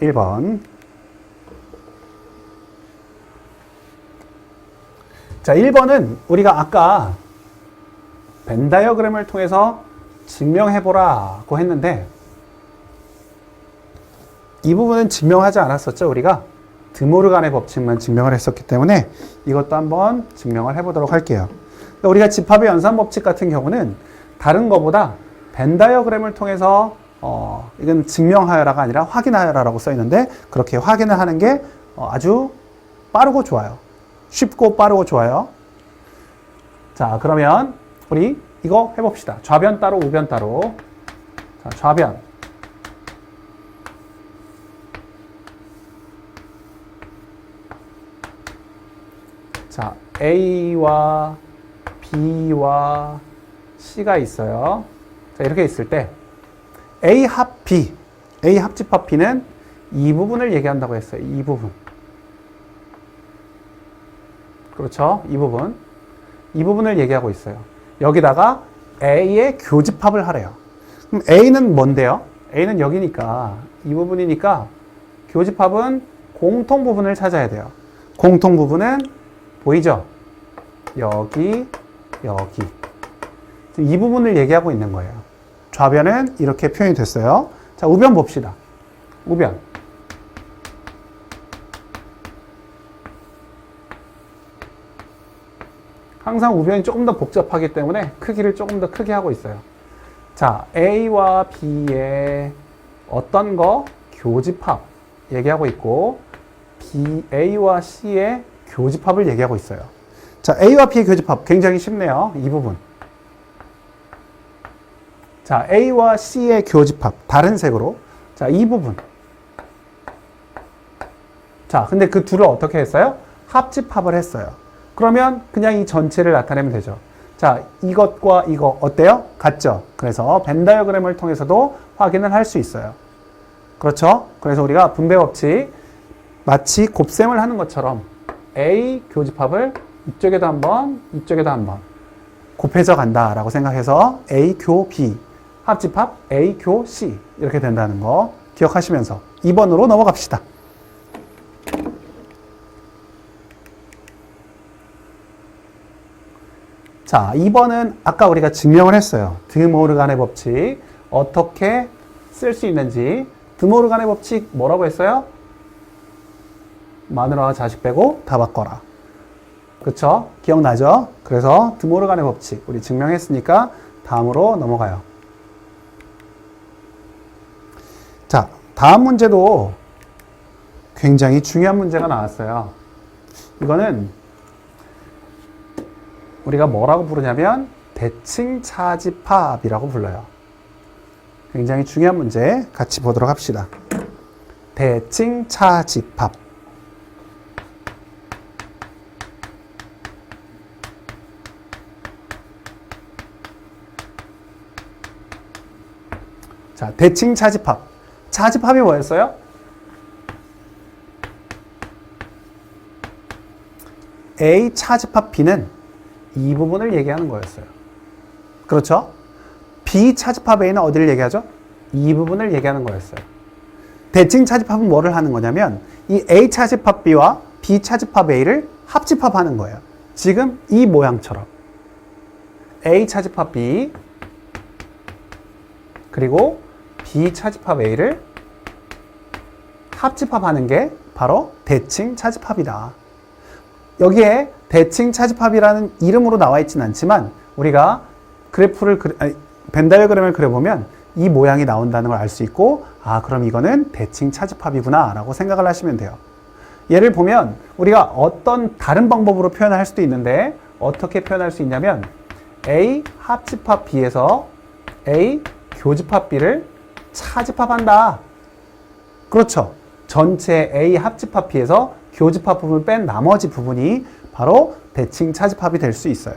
A: 1번. 자, 1번은 우리가 아까 벤 다이어그램을 통해서 증명해보라고 했는데 이 부분은 증명하지 않았었죠. 우리가 드모르간의 법칙만 증명을 했었기 때문에 이것도 한번 증명을 해보도록 할게요. 그러니까 우리가 집합의 연산 법칙 같은 경우는 다른 것보다 벤 다이어그램을 통해서 이건 증명하여라가 아니라 확인하여라라고 써 있는데 그렇게 확인을 하는 게 아주 빠르고 좋아요. 쉽고 빠르고 좋아요. 자, 그러면 우리 이거 해봅시다. 좌변 따로 우변 따로. 자, 좌변. 자, A와 B와 C가 있어요. 자, 이렇게 있을 때 A 합 B, A 합집합 B는 이 부분을 얘기한다고 했어요. 이 부분. 그렇죠? 이 부분. 이 부분을 얘기하고 있어요. 여기다가 A의 교집합을 하래요. 그럼 A는 뭔데요? A는 여기니까, 이 부분이니까 교집합은 공통 부분을 찾아야 돼요. 공통 부분은 보이죠? 여기, 여기. 이 부분을 얘기하고 있는 거예요. 좌변은 이렇게 표현이 됐어요. 자, 우변 봅시다. 우변. 항상 우변이 조금 더 복잡하기 때문에 크기를 조금 더 크게 하고 있어요. 자, A와 B의 어떤 거? 교집합 얘기하고 있고, A와 C의 교집합을 얘기하고 있어요. 자, A와 B의 교집합 굉장히 쉽네요. 이 부분. 자, A와 C의 교집합 다른 색으로. 자, 이 부분. 자, 근데 그 둘을 어떻게 했어요? 합집합을 했어요. 그러면 그냥 이 전체를 나타내면 되죠. 자, 이것과 이거 어때요? 같죠? 그래서 벤 다이어그램을 통해서도 확인을 할 수 있어요. 그렇죠? 그래서 우리가 분배 법칙 마치 곱셈을 하는 것처럼 A 교집합을 이쪽에도 한번, 이쪽에도 한번 곱해져 간다라고 생각해서 A 교 B 합집합 A 교 C 이렇게 된다는 거 기억하시면서 2번으로 넘어갑시다. 자, 2번은 아까 우리가 증명을 했어요. 드모르간의 법칙 어떻게 쓸 수 있는지. 드모르간의 법칙 뭐라고 했어요? 마누라와 자식 빼고 다 바꿔라. 그쵸? 기억나죠? 그래서 드모르간의 법칙 우리 증명했으니까 다음으로 넘어가요. 자, 다음 문제도 굉장히 중요한 문제가 나왔어요. 이거는 우리가 뭐라고 부르냐면 대칭 차집합이라고 불러요. 굉장히 중요한 문제 같이 보도록 합시다. 대칭 차집합. 자, 대칭 차집합. 차집합이 뭐였어요? A 차집합 B는 이 부분을 얘기하는 거였어요. 그렇죠? B 차집합 A는 어디를 얘기하죠? 이 부분을 얘기하는 거였어요. 대칭 차집합은 뭐를 하는 거냐면 이 A 차집합 B와 B 차집합 A를 합집합하는 거예요. 지금 이 모양처럼 A 차집합 B 그리고 B 차집합 A를 합집합하는 게 바로 대칭 차집합이다. 여기에 대칭 차집합이라는 이름으로 나와 있지는 않지만 우리가 벤 다이어그램을 그려보면 이 모양이 나온다는 걸 알 수 있고, 아, 그럼 이거는 대칭 차집합이구나 라고 생각을 하시면 돼요. 예를 보면 우리가 어떤 다른 방법으로 표현할 수도 있는데 어떻게 표현할 수 있냐면 A 합집합 B에서 A 교집합 B를 차집합한다. 그렇죠. 전체 A 합집합 B에서 교집합 부분을 뺀 나머지 부분이 바로 대칭 차집합이 될 수 있어요.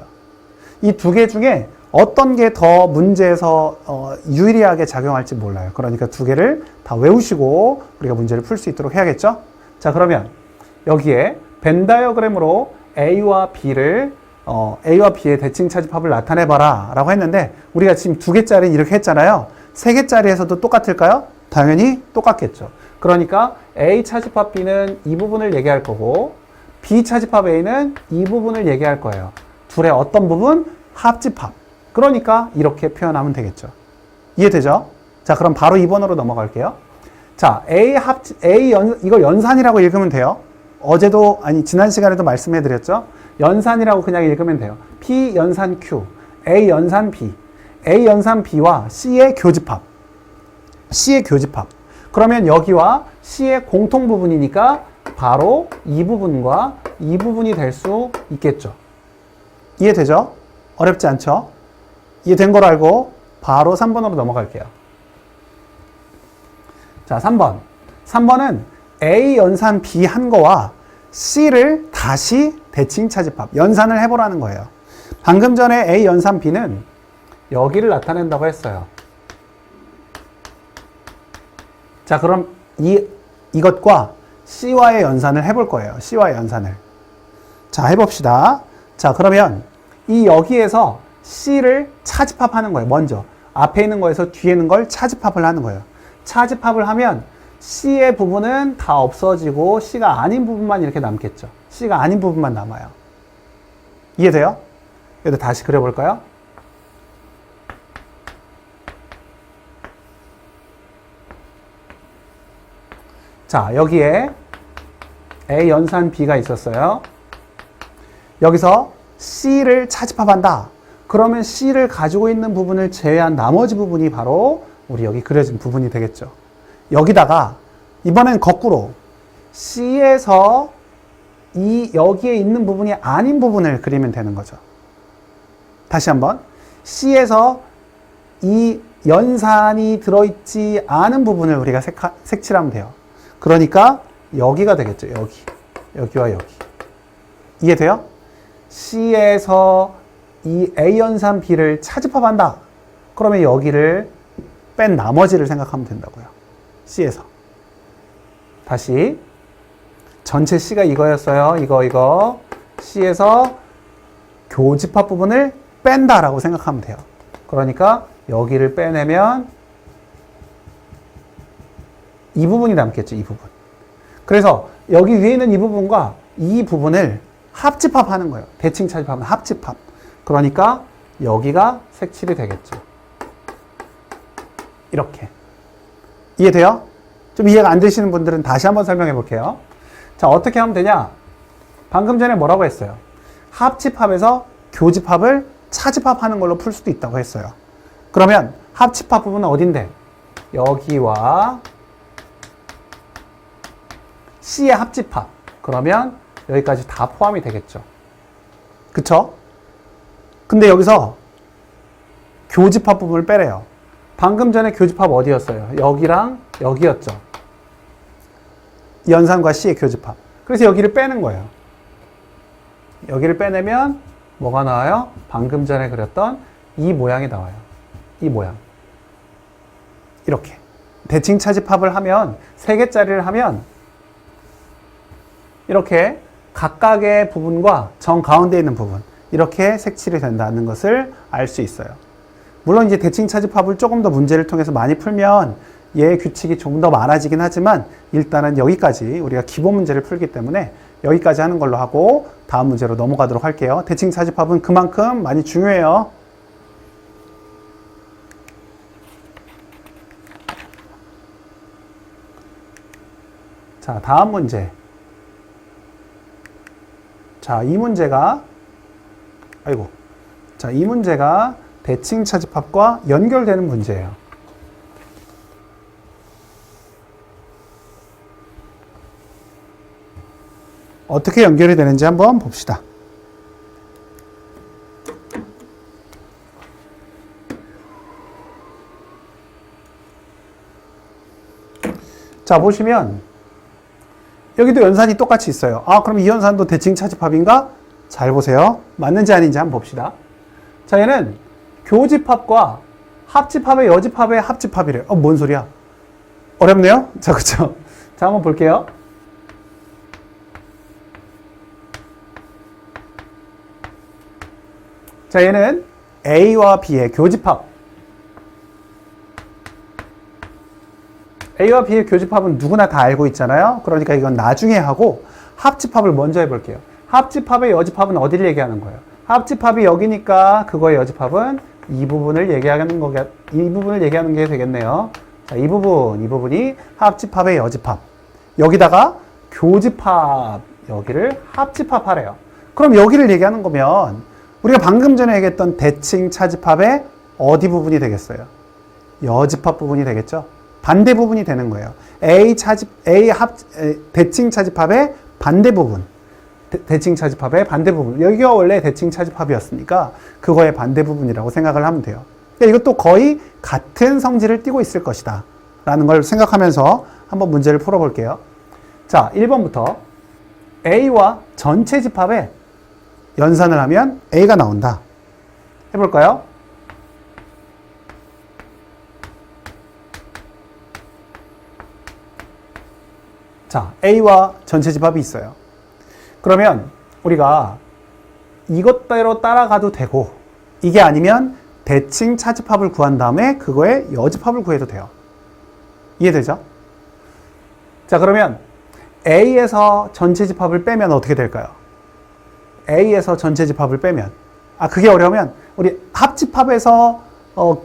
A: 이 두 개 중에 어떤 게 더 문제에서 유리하게 작용할지 몰라요. 그러니까 두 개를 다 외우시고 우리가 문제를 풀 수 있도록 해야겠죠? 자, 그러면 여기에 벤 다이어그램으로 A와 B의 대칭 차집합을 나타내봐라 라고 했는데 우리가 지금 두 개짜리는 이렇게 했잖아요. 세 개짜리에서도 똑같을까요? 당연히 똑같겠죠. 그러니까 A 차집합 B는 이 부분을 얘기할 거고 B 차집합 A는 이 부분을 얘기할 거예요. 둘의 어떤 부분? 합집합. 그러니까 이렇게 표현하면 되겠죠. 이해되죠? 자, 그럼 바로 2번으로 넘어갈게요. 자, 이거 연산이라고 읽으면 돼요. 지난 시간에도 말씀해 드렸죠? 연산이라고 그냥 읽으면 돼요. P 연산 Q, A 연산 B, A 연산 B와 C의 교집합. C의 교집합. 그러면 여기와 C의 공통 부분이니까 바로 이 부분과 이 부분이 될 수 있겠죠. 이해되죠? 어렵지 않죠? 이해된 걸 알고 바로 3번으로 넘어갈게요. 자, 3번. 3번은 A 연산 B 한 거와 C를 다시 대칭 차집합, 연산을 해보라는 거예요. 방금 전에 A 연산 B는 여기를 나타낸다고 했어요. 자, 그럼 이 이것과 C와의 연산을 해볼 거예요. C와의 연산을. 자, 해봅시다. 자, 그러면 이 여기에서 C를 차집합하는 거예요. 먼저. 앞에 있는 거에서 뒤에 있는 걸 차집합을 하는 거예요. 차집합을 하면 C의 부분은 다 없어지고 C가 아닌 부분만 이렇게 남겠죠. C가 아닌 부분만 남아요. 이해돼요? 여기다 다시 그려볼까요? 자, 여기에 A 연산 B가 있었어요. 여기서 C를 차집합한다. 그러면 C를 가지고 있는 부분을 제외한 나머지 부분이 바로 우리 여기 그려진 부분이 되겠죠. 여기다가 이번엔 거꾸로 C에서 여기에 있는 부분이 아닌 부분을 그리면 되는 거죠. 다시 한번 C에서 이 연산이 들어있지 않은 부분을 우리가 색칠하면 돼요. 그러니까 여기가 되겠죠. 여기와 여기. 이해돼요? C에서 이 A 연산 B를 차집합한다. 그러면 여기를 뺀 나머지를 생각하면 된다고요. C에서. 다시 전체 C가 이거였어요. 이거. C에서 교집합 부분을 뺀다라고 생각하면 돼요. 그러니까 여기를 빼내면 이 부분이 남겠죠. 이 부분. 그래서 여기 위에 있는 이 부분과 이 부분을 합집합하는 거예요. 대칭 차집합은 합집합. 그러니까 여기가 색칠이 되겠죠. 이렇게. 이해돼요? 좀 이해가 안 되시는 분들은 다시 한번 설명해 볼게요. 자, 어떻게 하면 되냐? 방금 전에 뭐라고 했어요? 합집합에서 교집합을 차집합하는 걸로 풀 수도 있다고 했어요. 그러면 합집합 부분은 어딘데? 여기와 C의 합집합. 그러면 여기까지 다 포함이 되겠죠. 그쵸? 근데 여기서 교집합 부분을 빼래요. 방금 전에 교집합 어디였어요? 여기랑 여기였죠. 연산과 C의 교집합. 그래서 여기를 빼는 거예요. 여기를 빼내면 뭐가 나와요? 방금 전에 그렸던 이 모양이 나와요. 이 모양. 이렇게. 대칭 차집합을 하면 3개짜리를 하면 이렇게 각각의 부분과 정 가운데 있는 부분 이렇게 색칠이 된다는 것을 알 수 있어요. 물론 이제 대칭 차집합을 조금 더 문제를 통해서 많이 풀면 얘의 규칙이 좀 더 많아지긴 하지만 일단은 여기까지 우리가 기본 문제를 풀기 때문에 여기까지 하는 걸로 하고 다음 문제로 넘어가도록 할게요. 대칭 차집합은 그만큼 많이 중요해요. 자, 다음 문제. 자, 이 문제가 이 문제가 대칭 차집합과 연결되는 문제예요. 어떻게 연결이 되는지 한번 봅시다. 자, 보시면 여기도 연산이 똑같이 있어요. 아, 그럼 이 연산도 대칭 차집합인가? 잘 보세요. 맞는지 아닌지 한번 봅시다. 자, 얘는 교집합과 합집합의 여집합의 합집합이래요. 뭔 소리야? 어렵네요? 자, 그쵸? 자, 한번 볼게요. 자, 얘는 A와 B의 교집합. A와 B의 교집합은 누구나 다 알고 있잖아요. 그러니까 이건 나중에 하고 합집합을 먼저 해볼게요. 합집합의 여집합은 어디를 얘기하는 거예요? 합집합이 여기니까 그거의 여집합은 이 부분을 얘기하는 게 되겠네요. 자, 이 부분이 합집합의 여집합. 여기다가 교집합, 여기를 합집합하래요. 그럼 여기를 얘기하는 거면 우리가 방금 전에 얘기했던 대칭 차집합의 어디 부분이 되겠어요? 여집합 부분이 되겠죠? 반대 부분이 되는 거예요. 대칭 차집합의 반대 부분. 대칭 차집합의 반대 부분. 여기가 원래 대칭 차집합이었으니까 그거의 반대 부분이라고 생각을 하면 돼요. 그러니까 이것도 거의 같은 성질을 띠고 있을 것이다 라는 걸 생각하면서 한번 문제를 풀어볼게요. 자, 1번부터 A와 전체 집합의 연산을 하면 A가 나온다. 해볼까요? 자, A와 전체 집합이 있어요. 그러면 우리가 이것대로 따라가도 되고, 이게 아니면 대칭 차집합을 구한 다음에 그거의 여집합을 구해도 돼요. 이해되죠? 자, 그러면 A에서 전체 집합을 빼면 어떻게 될까요? A에서 전체 집합을 빼면, 그게 어려우면 우리 합집합에서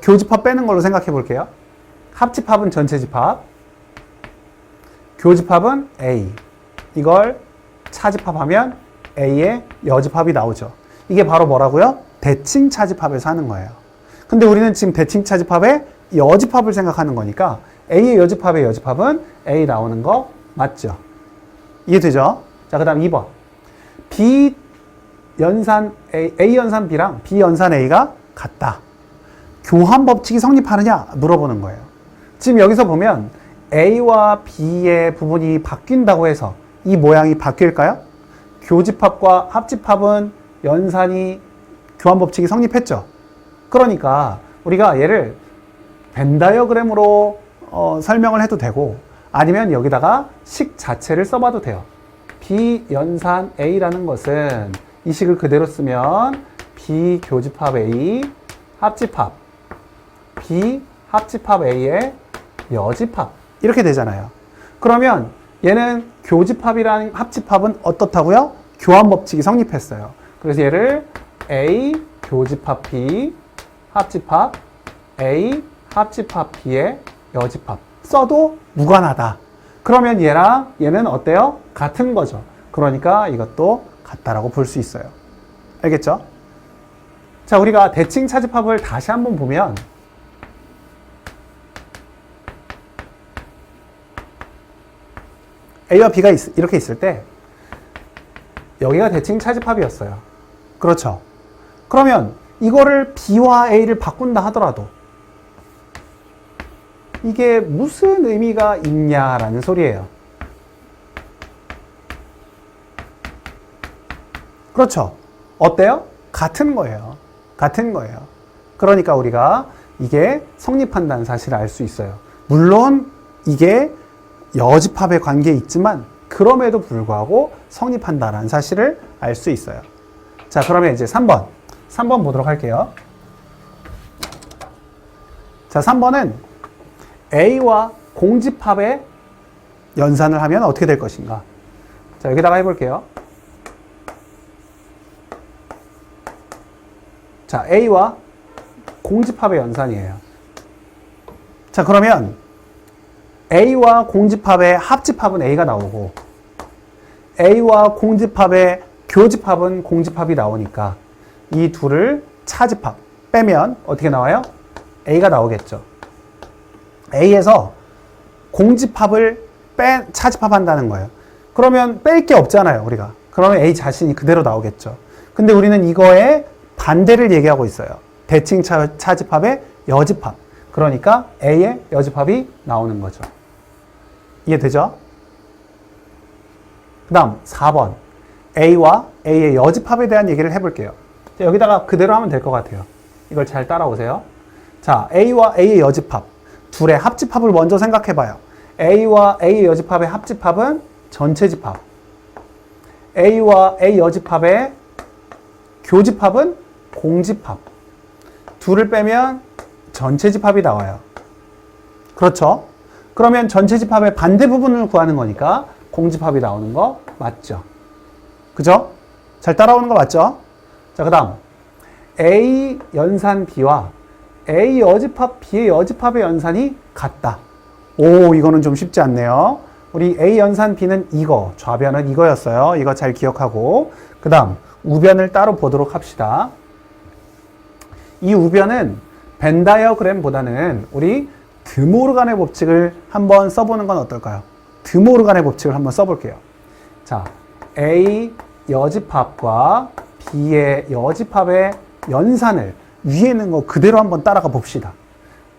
A: 교집합 빼는 걸로 생각해 볼게요. 합집합은 전체 집합, 교집합은 A. 이걸 차집합하면 A의 여집합이 나오죠. 이게 바로 뭐라고요? 대칭 차집합에서 하는 거예요. 근데 우리는 지금 대칭 차집합의 여집합을 생각하는 거니까 A의 여집합의 여집합은 A 나오는 거 맞죠? 이해되죠? 자, 그 다음 2번. B 연산 A 연산 B랑 B 연산 A가 같다. 교환 법칙이 성립하느냐 물어보는 거예요. 지금 여기서 보면 A와 B의 부분이 바뀐다고 해서 이 모양이 바뀔까요? 교집합과 합집합은 연산이 교환 법칙이 성립했죠. 그러니까 우리가 얘를 벤 다이어그램으로 설명을 해도 되고, 아니면 여기다가 식 자체를 써봐도 돼요. B 연산 A라는 것은 이 식을 그대로 쓰면 B 교집합 A 합집합 B 합집합 A의 여집합 이렇게 되잖아요. 그러면 얘는 교집합이랑 합집합은 어떻다고요? 교환 법칙이 성립했어요. 그래서 얘를 A 교집합 B 합집합 A 합집합 B의 여집합 써도 무관하다. 그러면 얘랑 얘는 어때요? 같은 거죠. 그러니까 이것도 같다라고 볼 수 있어요. 알겠죠? 자, 우리가 대칭 차집합을 다시 한번 보면 A와 B가 이렇게 있을 때 여기가 대칭 차집합이었어요. 그렇죠? 그러면 이거를 B와 A를 바꾼다 하더라도 이게 무슨 의미가 있냐라는 소리예요. 그렇죠? 어때요? 같은 거예요. 같은 거예요. 그러니까 우리가 이게 성립한다는 사실을 알 수 있어요. 물론 이게 여집합의 관계에 있지만 그럼에도 불구하고 성립한다는 사실을 알 수 있어요. 자, 그러면 이제 3번 보도록 할게요. 자, 3번은 A와 공집합의 연산을 하면 어떻게 될 것인가? 자, 여기다가 해볼게요. 자, A와 공집합의 연산이에요. 자, 그러면 A와 공집합의 합집합은 A가 나오고 A와 공집합의 교집합은 공집합이 나오니까 이 둘을 차집합 빼면 어떻게 나와요? A가 나오겠죠. A에서 공집합을 차집합한다는 거예요. 그러면 뺄 게 없잖아요, 우리가. 그러면 A 자신이 그대로 나오겠죠. 근데 우리는 이거의 반대를 얘기하고 있어요. 대칭 차집합의 여집합. 그러니까 A의 여집합이 나오는 거죠. 이해되죠? 그 다음 4번. A와 A의 여집합에 대한 얘기를 해볼게요. 여기다가 그대로 하면 될 것 같아요. 이걸 잘 따라오세요. 자, A와 A의 여집합. 둘의 합집합을 먼저 생각해봐요. A와 A의 여집합의 합집합은 전체 집합. A와 A 여집합의 교집합은 공집합. 둘을 빼면 전체 집합이 나와요. 그렇죠? 그러면 전체 집합의 반대 부분을 구하는 거니까 공집합이 나오는 거 맞죠? 그죠? 잘 따라오는 거 맞죠? 자, 그 다음 A 연산 B와 A 여집합 B의 여집합의 연산이 같다. 오, 이거는 좀 쉽지 않네요. 우리 A 연산 B는 이거, 좌변은 이거였어요. 이거 잘 기억하고 그 다음 우변을 따로 보도록 합시다. 이 우변은 벤 다이어그램보다는 우리 드모르간의 법칙을 한번 써보는 건 어떨까요? 드모르간의 법칙을 한번 써볼게요. 자, A 여집합과 B의 여집합의 연산을 위에 있는 거 그대로 한번 따라가 봅시다.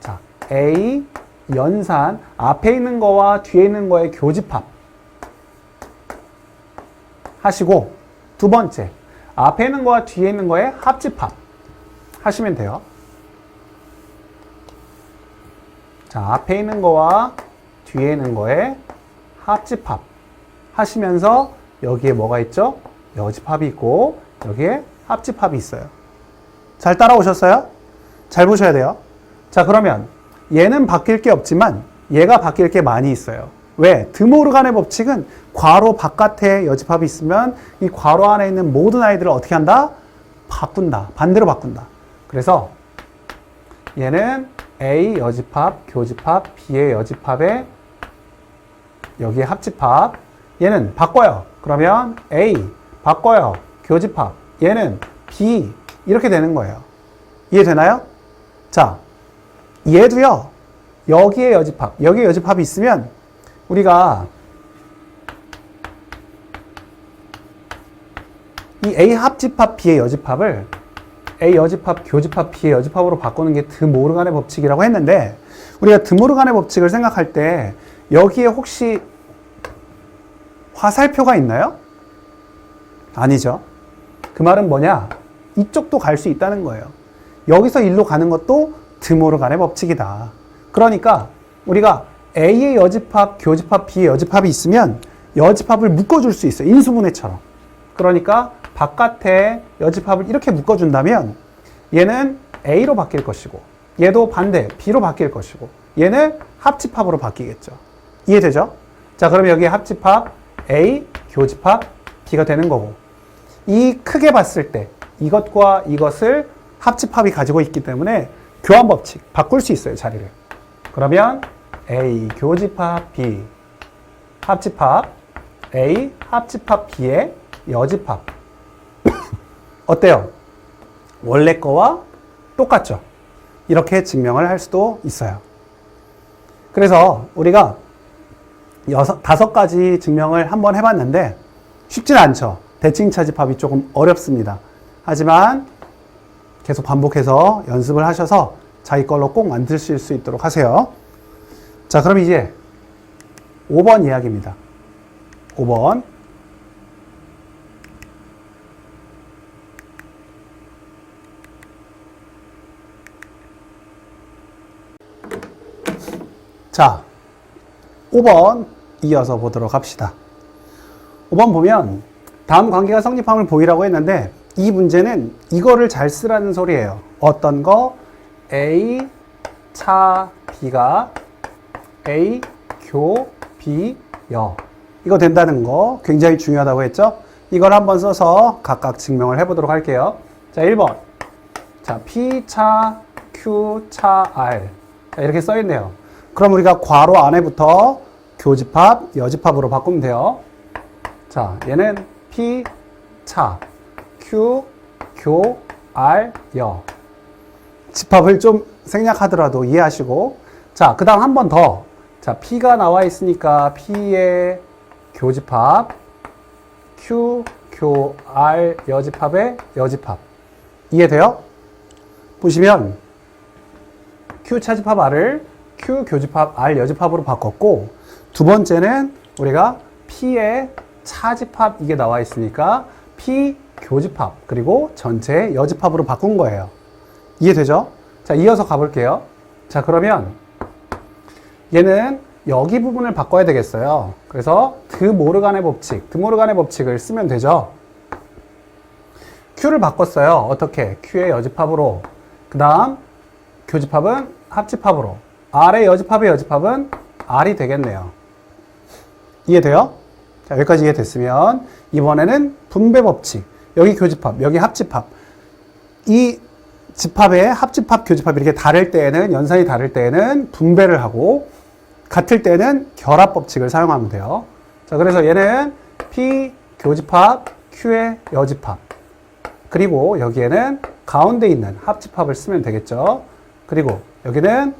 A: 자, A 연산 앞에 있는 거와 뒤에 있는 거의 교집합 하시고, 두 번째 앞에 있는 거와 뒤에 있는 거의 합집합 하시면 돼요. 자, 앞에 있는 거와 뒤에 있는 거의 합집합 하시면서 여기에 뭐가 있죠? 여집합이 있고 여기에 합집합이 있어요. 잘 따라오셨어요? 잘 보셔야 돼요. 자, 그러면 얘는 바뀔 게 없지만 얘가 바뀔 게 많이 있어요. 왜? 드모르간의 법칙은 괄호 바깥에 여집합이 있으면 이 괄호 안에 있는 모든 아이들을 어떻게 한다? 바꾼다. 반대로 바꾼다. 그래서 얘는 A 여집합, 교집합, B의 여집합에 여기에 합집합. 얘는 바꿔요. 그러면 A 바꿔요. 교집합. 얘는 B 이렇게 되는 거예요. 이해되나요? 자, 얘도요. 여기에 여집합, 여기에 여집합이 있으면 우리가 이 A 합집합, B의 여집합을 A 여집합, 교집합, B의 여집합으로 바꾸는 게 드모르간의 법칙이라고 했는데 우리가 드모르간의 법칙을 생각할 때 여기에 혹시 화살표가 있나요? 아니죠. 그 말은 뭐냐? 이쪽도 갈 수 있다는 거예요. 여기서 일로 가는 것도 드모르간의 법칙이다. 그러니까 우리가 A의 여집합, 교집합, B의 여집합이 있으면 여집합을 묶어줄 수 있어요. 인수분해처럼. 그러니까 바깥에 여집합을 이렇게 묶어준다면 얘는 A로 바뀔 것이고 얘도 반대 B로 바뀔 것이고 얘는 합집합으로 바뀌겠죠. 이해되죠? 자, 그럼 여기에 합집합 A, 교집합 B가 되는 거고 이 크게 봤을 때 이것과 이것을 합집합이 가지고 있기 때문에 교환법칙 바꿀 수 있어요. 자리를. 그러면 A 교집합 B 합집합 A 합집합 B의 여집합 어때요? 원래 거와 똑같죠? 이렇게 증명을 할 수도 있어요. 그래서 우리가 5가지 증명을 한번 해봤는데 쉽진 않죠. 대칭차집합이 조금 어렵습니다. 하지만 계속 반복해서 연습을 하셔서 자기 걸로 꼭 만드실 수 있도록 하세요. 자, 그럼 이제 5번 이야기입니다. 5번. 자, 5번 이어서 보도록 합시다. 5번 보면 다음 관계가 성립함을 보이라고 했는데 이 문제는 이거를 잘 쓰라는 소리예요. 어떤 거? A 차 B가 A 교 B 여. 이거 된다는 거 굉장히 중요하다고 했죠? 이걸 한번 써서 각각 증명을 해보도록 할게요. 자, 1번. 자, P 차 Q 차 R. 자, 이렇게 써있네요. 그럼 우리가 괄호 안에부터 교집합, 여집합으로 바꾸면 돼요. 자, 얘는 P 차 Q 교 R 여. 집합을 좀 생략하더라도 이해하시고. 자, 그 다음 한 번 더. 자, P가 나와 있으니까 P의 교집합, Q 교 R 여집합의 여집합. 이해돼요? 보시면 Q 차집합 R을 Q 교집합 R 여집합으로 바꿨고 두 번째는 우리가 P의 차집합 이게 나와 있으니까 P 교집합 그리고 전체 여집합으로 바꾼 거예요. 이해되죠? 자, 이어서 가볼게요. 자, 그러면 얘는 여기 부분을 바꿔야 되겠어요. 그래서 드모르간의 법칙을 쓰면 되죠. Q를 바꿨어요. 어떻게? Q의 여집합으로. 그 다음 교집합은 합집합으로. R의 여집합의 여집합은 R이 되겠네요. 이해돼요? 자, 여기까지 이해됐으면 이번에는 분배 법칙. 여기 교집합, 여기 합집합. 이 집합의 합집합, 교집합 이렇게 다를 때에는 연산이 다를 때에는 분배를 하고 같을 때는 결합 법칙을 사용하면 돼요. 자, 그래서 얘는 P 교집합, Q의 여집합. 그리고 여기에는 가운데 있는 합집합을 쓰면 되겠죠. 그리고 여기는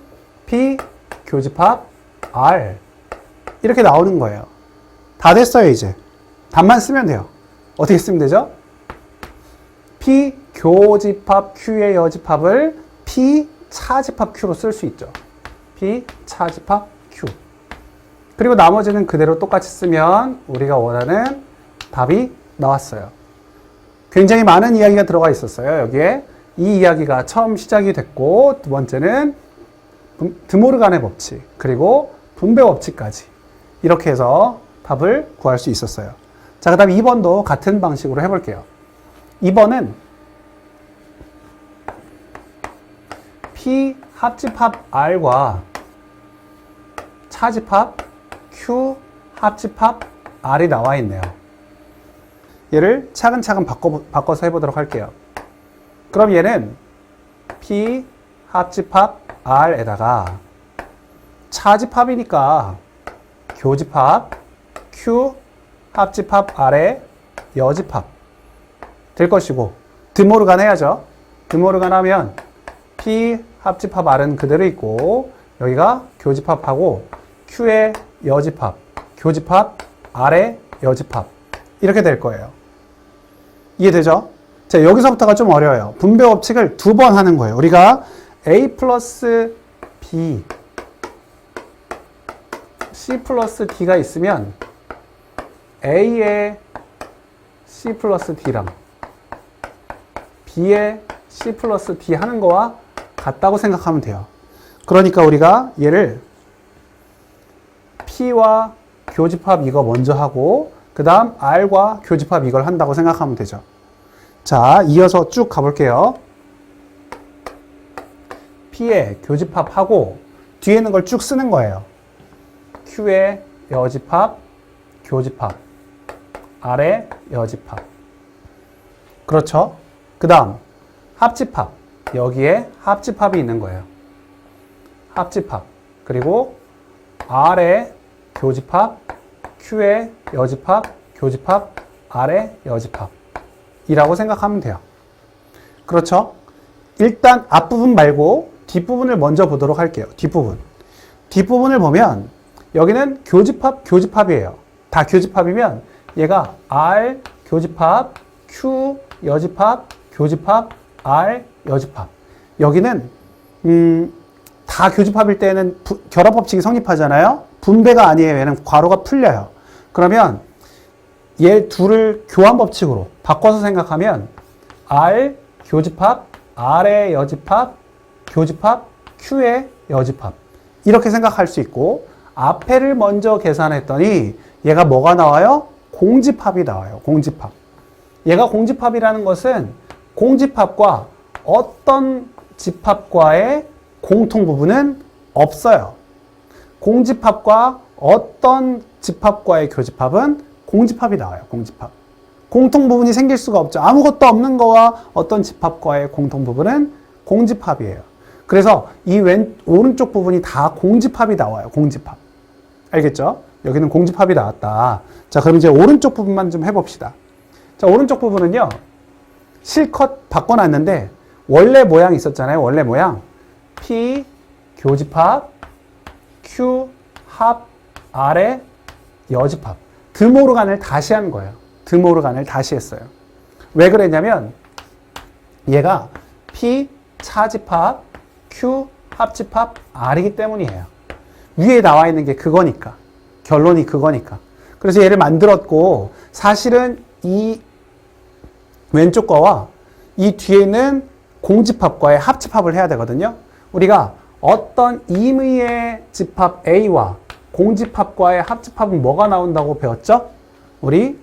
A: P 교집합 R 이렇게 나오는 거예요. 다 됐어요. 이제 답만 쓰면 돼요. 어떻게 쓰면 되죠? P 교집합 Q의 여집합을 P 차집합 Q로 쓸 수 있죠. P 차집합 Q. 그리고 나머지는 그대로 똑같이 쓰면 우리가 원하는 답이 나왔어요. 굉장히 많은 이야기가 들어가 있었어요. 여기에 이 이야기가 처음 시작이 됐고 두 번째는 드모르간의 법칙 그리고 분배 법칙까지 이렇게 해서 합집합을 구할 수 있었어요. 자, 그 다음 2번도 같은 방식으로 해볼게요. 2번은 P 합집합 R과 차집합 Q 합집합 R이 나와 있네요. 얘를 차근차근 바꿔서 해보도록 할게요. 그럼 얘는 P 합집합 R에다가 차집합이니까 교집합 Q 합집합 R의 여집합 될 것이고, 드모르간 해야죠. 드모르간 하면 P 합집합 R은 그대로 있고 여기가 교집합하고 Q의 여집합, 교집합 R의 여집합 이렇게 될 거예요. 이해되죠? 자, 여기서부터가 좀 어려워요. 분배 법칙을 2번 하는 거예요. 우리가 A 플러스 B, C 플러스 D가 있으면 A의 C 플러스 D랑 B의 C 플러스 D 하는 거와 같다고 생각하면 돼요. 그러니까 우리가 얘를 P와 교집합 이거 먼저 하고 그 다음 R과 교집합 이걸 한다고 생각하면 되죠. 자, 이어서 쭉 가볼게요. P의 교집합하고 뒤에 있는 걸 쭉 쓰는 거예요. Q의 여집합, 교집합, R의 여집합. 그렇죠? 그 다음 합집합, 여기에 합집합이 있는 거예요. 합집합, 그리고 R의 교집합, Q의 여집합, 교집합, R의 여집합 이라고 생각하면 돼요. 그렇죠? 일단 앞부분 말고 뒷부분을 먼저 보도록 할게요. 뒷부분을 보면 여기는 교집합, 교집합이에요. 다 교집합이면 얘가 R 교집합, Q 여집합, 교집합, R 여집합. 여기는 다 교집합일 때는 결합법칙이 성립하잖아요. 분배가 아니에요. 얘는 괄호가 풀려요. 그러면 얘 둘을 교환법칙으로 바꿔서 생각하면 R 교집합, R의 여집합, 교집합, Q의 여집합 이렇게 생각할 수 있고, 앞에를 먼저 계산했더니 얘가 뭐가 나와요? 공집합이 나와요. 공집합. 얘가 공집합이라는 것은 공집합과 어떤 집합과의 공통 부분은 없어요. 공집합과 어떤 집합과의 교집합은 공집합이 나와요. 공집합. 공통 부분이 생길 수가 없죠. 아무것도 없는 거와 어떤 집합과의 공통 부분은 공집합이에요. 그래서 이 오른쪽 부분이 다 공집합이 나와요. 공집합. 알겠죠? 여기는 공집합이 나왔다. 자, 그럼 이제 오른쪽 부분만 좀 해봅시다. 자, 오른쪽 부분은요, 실컷 바꿔놨는데 원래 모양 있었잖아요. 원래 모양. P 교집합, Q 합, R의 여집합. 드모르간을 다시 한 거예요. 드모르간을 다시 했어요. 왜 그랬냐면 얘가 P 차집합, Q 합집합, R이기 때문이에요. 위에 나와 있는 게 그거니까. 결론이 그거니까. 그래서 얘를 만들었고, 사실은 이 왼쪽 거와 이 뒤에 있는 공집합과의 합집합을 해야 되거든요. 우리가 어떤 임의의 집합 A와 공집합과의 합집합은 뭐가 나온다고 배웠죠? 우리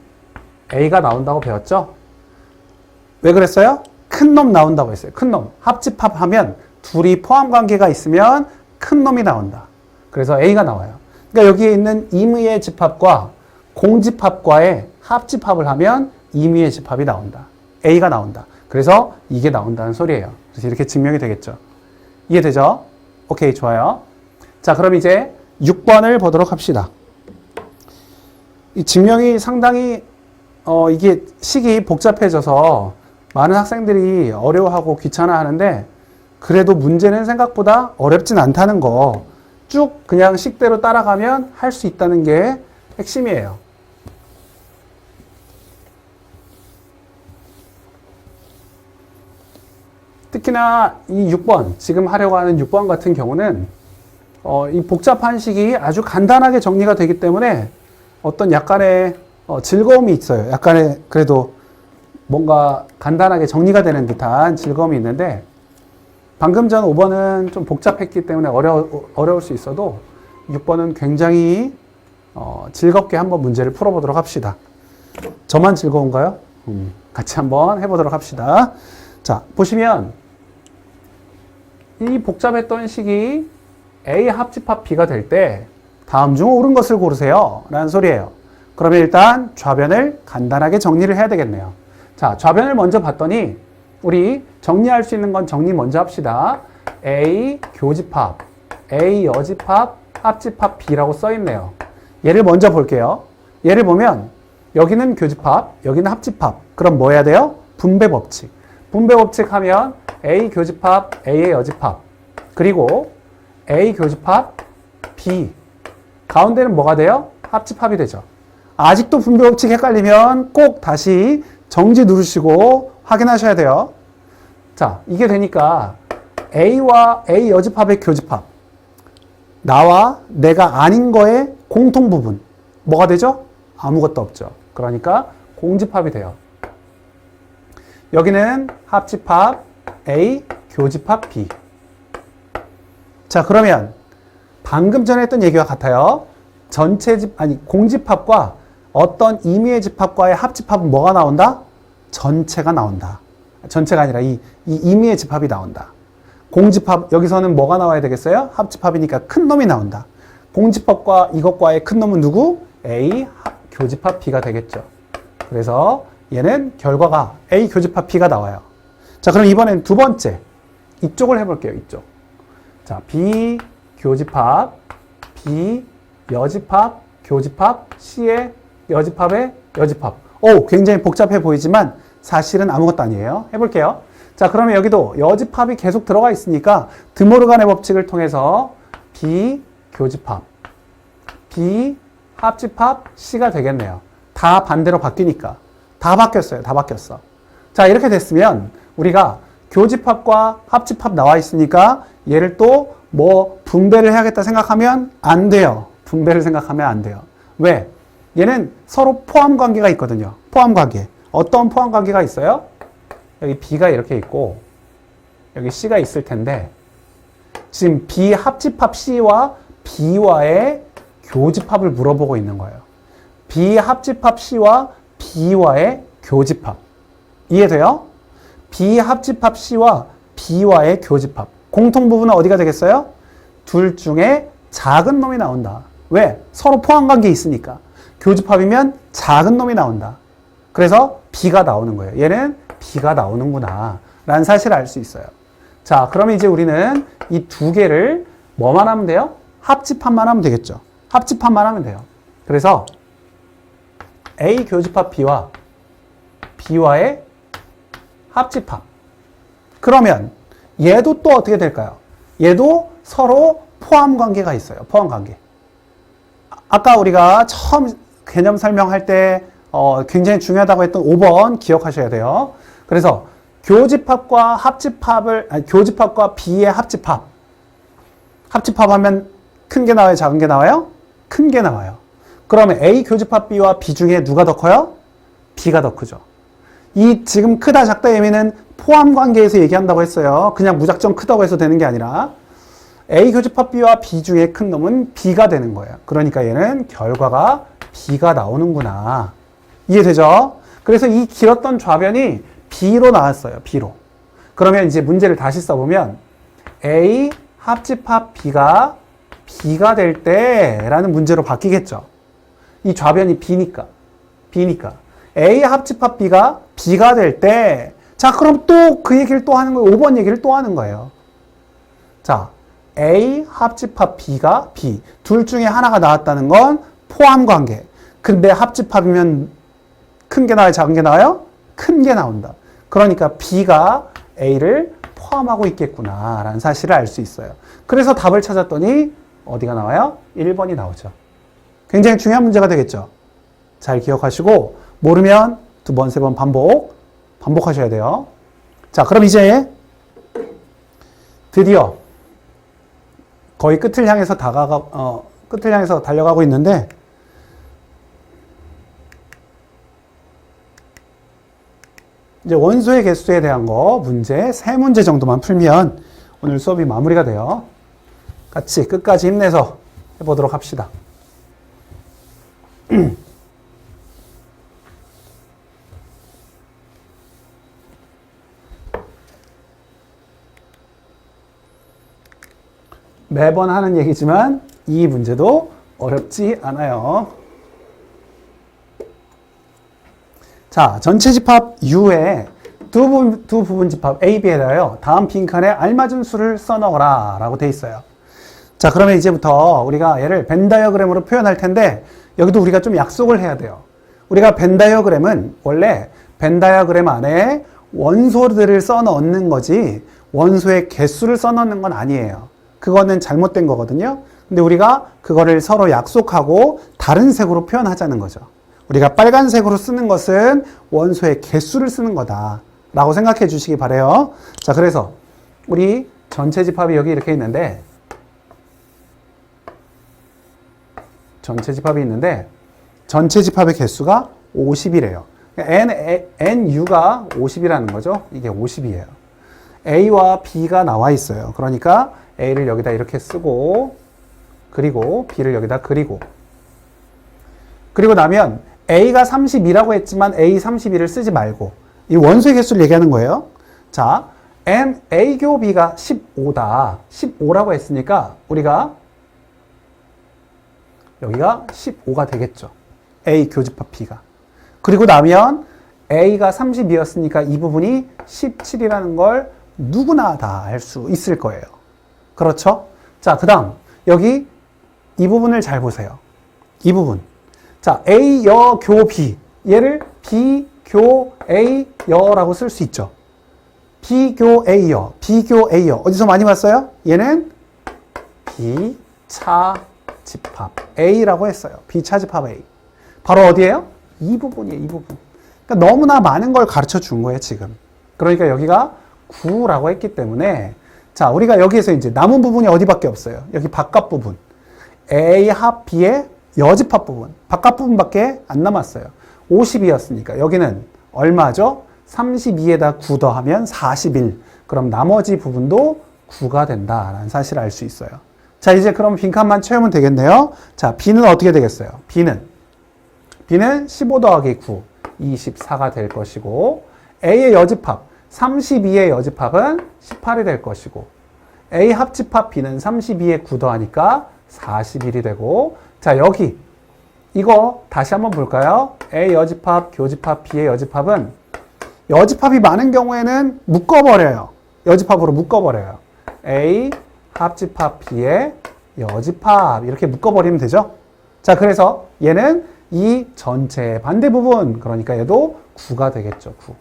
A: A가 나온다고 배웠죠? 왜 그랬어요? 큰 놈 나온다고 했어요. 큰 놈. 합집합하면 둘이 포함관계가 있으면 큰 놈이 나온다. 그래서 A가 나와요. 그러니까 여기에 있는 임의의 집합과 공집합과의 합집합을 하면 임의의 집합이 나온다. A가 나온다. 그래서 이게 나온다는 소리예요. 그래서 이렇게 증명이 되겠죠. 이해되죠? 오케이, 좋아요. 자, 그럼 이제 6번을 보도록 합시다. 이 증명이 상당히 이게 식이 복잡해져서 많은 학생들이 어려워하고 귀찮아하는데, 그래도 문제는 생각보다 어렵진 않다는 거 쭉 그냥 식대로 따라가면 할 수 있다는 게 핵심이에요. 특히나 이 6번, 지금 하려고 하는 6번 같은 경우는 이 복잡한 식이 아주 간단하게 정리가 되기 때문에 어떤 약간의 즐거움이 있어요. 약간의 그래도 뭔가 간단하게 정리가 되는 듯한 즐거움이 있는데, 방금 전 5번은 좀 복잡했기 때문에 어려울 수 있어도 6번은 굉장히 즐겁게 한번 문제를 풀어보도록 합시다. 저만 즐거운가요? 같이 한번 해보도록 합시다. 자, 보시면 이 복잡했던 식이 A 합집합 B가 될 때 다음 중 옳은 것을 고르세요 라는 소리예요. 그러면 일단 좌변을 간단하게 정리를 해야 되겠네요. 자, 좌변을 먼저 봤더니 우리 정리할 수 있는 건 정리 먼저 합시다. A 교집합, A 여집합, 합집합 B라고 써 있네요. 얘를 먼저 볼게요. 얘를 보면 여기는 교집합, 여기는 합집합. 그럼 뭐 해야 돼요? 분배 법칙. 분배 법칙 하면 A 교집합, A의 여집합. 그리고 A 교집합, B. 가운데는 뭐가 돼요? 합집합이 되죠. 아직도 분배 법칙 헷갈리면 꼭 다시 정지 누르시고 확인하셔야 돼요. 자, 이게 되니까 A와 A 여집합의 교집합. 나와 내가 아닌 거의 공통 부분. 뭐가 되죠? 아무것도 없죠. 그러니까 공집합이 돼요. 여기는 합집합 A, 교집합 B. 자, 그러면 방금 전에 했던 얘기와 같아요. 공집합과 어떤 임의의 집합과의 합집합은 뭐가 나온다? 전체가 나온다. 전체가 아니라 이 임의의 집합이 나온다. 공집합, 여기서는 뭐가 나와야 되겠어요? 합집합이니까 큰 놈이 나온다. 공집합과 이것과의 큰 놈은 누구? A 교집합 B가 되겠죠. 그래서 얘는 결과가 A 교집합 B가 나와요. 자, 그럼 이번엔 두 번째. 이쪽을 해볼게요. 이쪽. 자, B 교집합, B 여집합, 교집합, C의 여집합의 여집합. 오, 굉장히 복잡해 보이지만 사실은 아무것도 아니에요. 해볼게요. 자, 그러면 여기도 여집합이 계속 들어가 있으니까 드모르간의 법칙을 통해서 B 교집합, B 합집합, C가 되겠네요. 다 반대로 바뀌니까. 다 바뀌었어요. 다 바뀌었어. 자, 이렇게 됐으면 우리가 교집합과 합집합 나와 있으니까 얘를 또 뭐 분배를 해야겠다 생각하면 안 돼요. 분배를 생각하면 안 돼요. 왜? 얘는 서로 포함 관계가 있거든요. 포함 관계. 어떤 포함 관계가 있어요? 여기 B가 이렇게 있고 여기 C가 있을 텐데 지금 B 합집합 C와 B와의 교집합을 물어보고 있는 거예요. B 합집합 C와 B와의 교집합. 이해돼요? B 합집합 C와 B와의 교집합. 공통 부분은 어디가 되겠어요? 둘 중에 작은 놈이 나온다. 왜? 서로 포함 관계에 있으니까. 교집합이면 작은 놈이 나온다. 그래서 B가 나오는 거예요. 얘는 B가 나오는구나 라는 사실을 알 수 있어요. 자, 그러면 이제 우리는 이 두 개를 뭐만 하면 돼요? 합집합만 하면 되겠죠. 합집합만 하면 돼요. 그래서 A 교집합 B와 B와의 합집합. 그러면 얘도 또 어떻게 될까요? 얘도 서로 포함 관계가 있어요. 포함 관계. 아까 우리가 처음 개념 설명할 때 굉장히 중요하다고 했던 5번 기억하셔야 돼요. 그래서 교집합과 교집합과 B의 합집합. 합집합하면 큰 게 나와요? 작은 게 나와요? 큰 게 나와요. 그러면 A 교집합 B와 B 중에 누가 더 커요? B가 더 크죠. 이 지금 크다 작다 의미는 포함 관계에서 얘기한다고 했어요. 그냥 무작정 크다고 해서 되는 게 아니라 A 교집합 B와 B 중에 큰 놈은 B가 되는 거예요. 그러니까 얘는 결과가 B가 나오는구나. 이해되죠? 그래서 이 길었던 좌변이 B로 나왔어요. B로. 그러면 이제 문제를 다시 써보면 A 합집합 B가 될 때라는 문제로 바뀌겠죠. 이 좌변이 B니까. A 합집합 B가 될 때, 자, 그럼 또 그 얘기를 또 하는 거예요. 5번 얘기를 또 하는 거예요. 자, A 합집합 B가 B. 둘 중에 하나가 나왔다는 건 포함 관계. 근데 합집합이면 큰 게 나와요? 작은 게 나와요? 큰 게 나온다. 그러니까 B가 A를 포함하고 있겠구나 라는 사실을 알 수 있어요. 그래서 답을 찾았더니 어디가 나와요? 1번이 나오죠. 굉장히 중요한 문제가 되겠죠. 잘 기억하시고 모르면 2번, 3번 반복하셔야 돼요. 자, 그럼 이제 드디어 거의 끝을 향해서 달려가고 있는데 이제 원소의 개수에 대한 거 문제 3문제 정도만 풀면 오늘 수업이 마무리가 돼요. 같이 끝까지 힘내서 해보도록 합시다. 매번 하는 얘기지만 이 문제도 어렵지 않아요. 자, 전체 집합 U에 두 부분 집합 A, B에다요 다음 빈칸에 알맞은 수를 써넣어라 라고 돼 있어요. 자, 그러면 이제부터 우리가 얘를 벤 다이어그램으로 표현할 텐데 여기도 우리가 좀 약속을 해야 돼요. 우리가 벤 다이어그램은 원래 벤 다이어그램 안에 원소들을 써넣는 거지 원소의 개수를 써넣는 건 아니에요. 그거는 잘못된 거거든요. 근데 우리가 그거를 서로 약속하고 다른 색으로 표현하자는 거죠. 우리가 빨간색으로 쓰는 것은 원소의 개수를 쓰는 거다 라고 생각해 주시기 바래요. 자, 그래서 우리 전체 집합이 여기 이렇게 있는데 전체 집합의 개수가 50이래요. NU가 50이라는 거죠. 이게 50이에요. A와 B가 나와 있어요. 그러니까 A를 여기다 이렇게 쓰고 그리고 B를 여기다 그리고 나면 A가 32라고 했지만 A 32를 쓰지 말고 이 원소의 개수를 얘기하는 거예요. 자, A 교 B가 15다. 15라고 했으니까 우리가 여기가 15가 되겠죠. A 교집합 B가. 그리고 나면 A가 32였으니까 이 부분이 17이라는 걸 누구나 다 알 수 있을 거예요. 그렇죠? 자, 그 다음 여기 이 부분을 잘 보세요. 이 부분. 자, A 여 교 B. 얘를 B 교 A 여라고 쓸 수 있죠. B 교 A 여. B 교 A 여. 어디서 많이 봤어요? 얘는 B차 집합 A라고 했어요. B차 집합 A. 바로 어디예요? 이 부분이에요. 이 부분. 그러니까 너무나 많은 걸 가르쳐 준 거예요, 지금. 그러니까 여기가 9라고 했기 때문에 자, 우리가 여기에서 이제 남은 부분이 어디밖에 없어요. 여기 바깥 부분. A 합 B의 여집합 부분. 바깥 부분밖에 안 남았어요. 50이었으니까 여기는 얼마죠? 32에다 9 더하면 41. 그럼 나머지 부분도 9가 된다라는 사실을 알 수 있어요. 자, 이제 그럼 빈칸만 채우면 되겠네요. 자, B는 어떻게 되겠어요? B는 15 더하기 9, 24가 될 것이고 A의 여집합, 32의 여집합은 18이 될 것이고 A 합집합 B는 32에 9 더하니까 41이 되고 자, 여기 이거 다시 한번 볼까요? A 여집합, 교집합, B의 여집합은 여집합이 많은 경우에는 묶어버려요. 여집합으로 묶어버려요. A 합집합 B의 여집합 이렇게 묶어버리면 되죠. 자, 그래서 얘는 이 전체의 반대 부분 그러니까 얘도 9가 되겠죠. 9.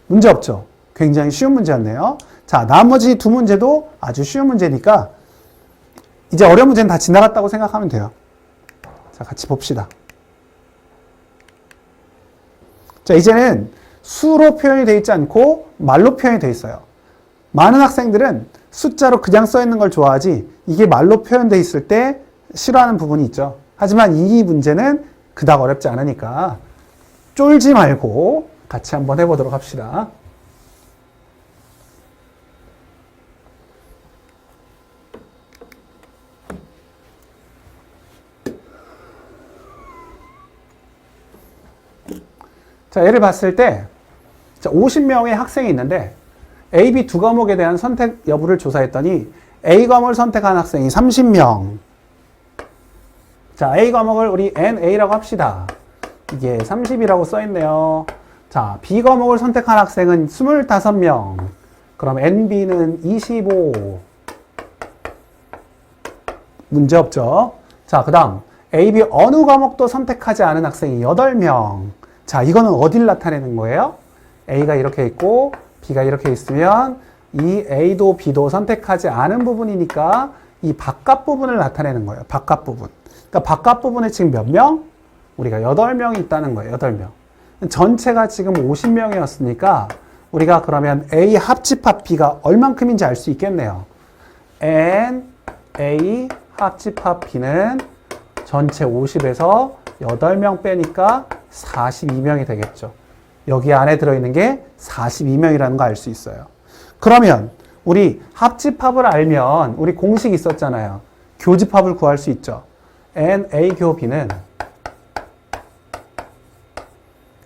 A: 문제 없죠? 굉장히 쉬운 문제였네요. 자, 나머지 두 문제도 아주 쉬운 문제니까 이제 어려운 문제는 다 지나갔다고 생각하면 돼요. 자, 같이 봅시다. 자, 이제는 수로 표현이 되어 있지 않고 말로 표현이 되어 있어요. 많은 학생들은 숫자로 그냥 써 있는 걸 좋아하지 이게 말로 표현되어 있을 때 싫어하는 부분이 있죠. 하지만 이 문제는 그닥 어렵지 않으니까 쫄지 말고 같이 한번 해보도록 합시다. 자, 예를 봤을 때 50명의 학생이 있는데 A, B 두 과목에 대한 선택 여부를 조사했더니 A 과목을 선택한 학생이 30명. 자, A 과목을 우리 NA라고 합시다. 이게 30이라고 써있네요. 자, B 과목을 선택한 학생은 25명. 그럼 NB는 25. 문제 없죠? 자, 그 다음 A, B 어느 과목도 선택하지 않은 학생이 8명. 자, 이거는 어딜 나타내는 거예요? A가 이렇게 있고 B가 이렇게 있으면 이 A도 B도 선택하지 않은 부분이니까 이 바깥 부분을 나타내는 거예요. 바깥 부분. 그러니까 바깥 부분에 지금 몇 명? 우리가 8명이 있다는 거예요. 8명. 전체가 지금 50명이었으니까 우리가 그러면 A 합집합 B가 얼만큼인지 알 수 있겠네요. N A 합집합 B는 전체 50에서 8명 빼니까 42명이 되겠죠. 여기 안에 들어있는 게 42명이라는 거 알 수 있어요. 그러면 우리 합집합을 알면 우리 공식 있었잖아요. 교집합을 구할 수 있죠. NA 교 B는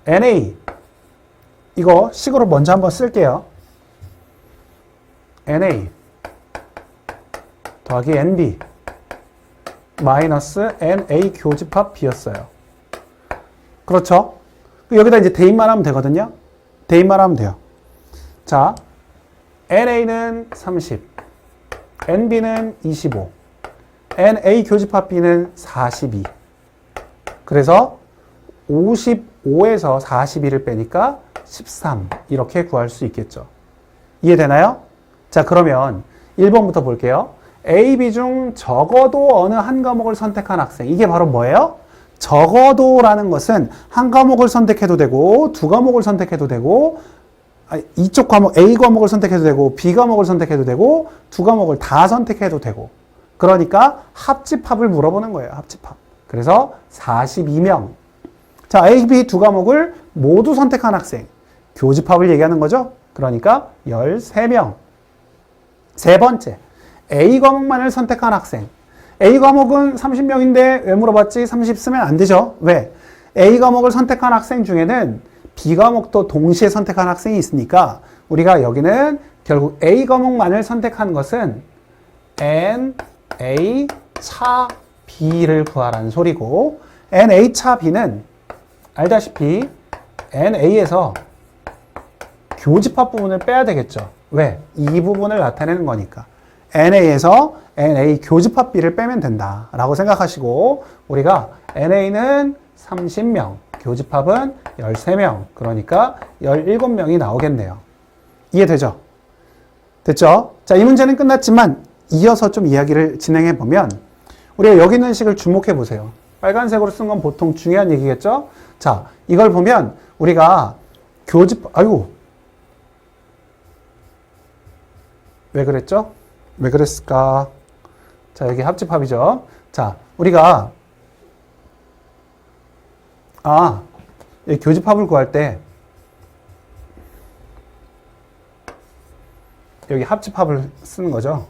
A: NA 이거 식으로 먼저 한번 쓸게요. NA 더하기 NB 마이너스 NA 교집합 B였어요. 그렇죠? 여기다 이제 대입만 하면 되거든요. 대입만 하면 돼요. 자, NA는 30, NB는 25, NA 교집합 B는 42. 그래서 55에서 42를 빼니까 13 이렇게 구할 수 있겠죠. 이해되나요? 자, 그러면 1번부터 볼게요. A, B 중 적어도 어느 한 과목을 선택한 학생. 이게 바로 뭐예요? 적어도라는 것은 한 과목을 선택해도 되고 두 과목을 선택해도 되고 이쪽 과목 A 과목을 선택해도 되고 B 과목을 선택해도 되고 두 과목을 다 선택해도 되고 그러니까 합집합을 물어보는 거예요. 합집합. 그래서 42명. 자, A, B 두 과목을 모두 선택한 학생. 교집합을 얘기하는 거죠. 그러니까 13명. 세 번째, A 과목만을 선택한 학생. A 과목은 30명인데 왜 물어봤지? 30 쓰면 안 되죠. 왜? A 과목을 선택한 학생 중에는 B 과목도 동시에 선택한 학생이 있으니까 우리가 여기는 결국 A 과목만을 선택한 것은 N, A, 차 B를 구하라는 소리고 NA 차 B는 알다시피 NA에서 교집합 부분을 빼야 되겠죠. 왜? 이 부분을 나타내는 거니까. NA에서 NA 교집합 B를 빼면 된다 라고 생각하시고 우리가 NA는 30명, 교집합은 13명, 그러니까 17명이 나오겠네요. 이해되죠? 됐죠? 자, 이 문제는 끝났지만 이어서 좀 이야기를 진행해 보면 우리가 여기 있는 식을 주목해 보세요. 빨간색으로 쓴 건 보통 중요한 얘기겠죠? 자, 이걸 보면 우리가 아이고 왜 그랬죠? 왜 그랬을까? 자, 여기 합집합이죠. 자, 우리가 이 교집합을 구할 때 여기 합집합을 쓰는 거죠.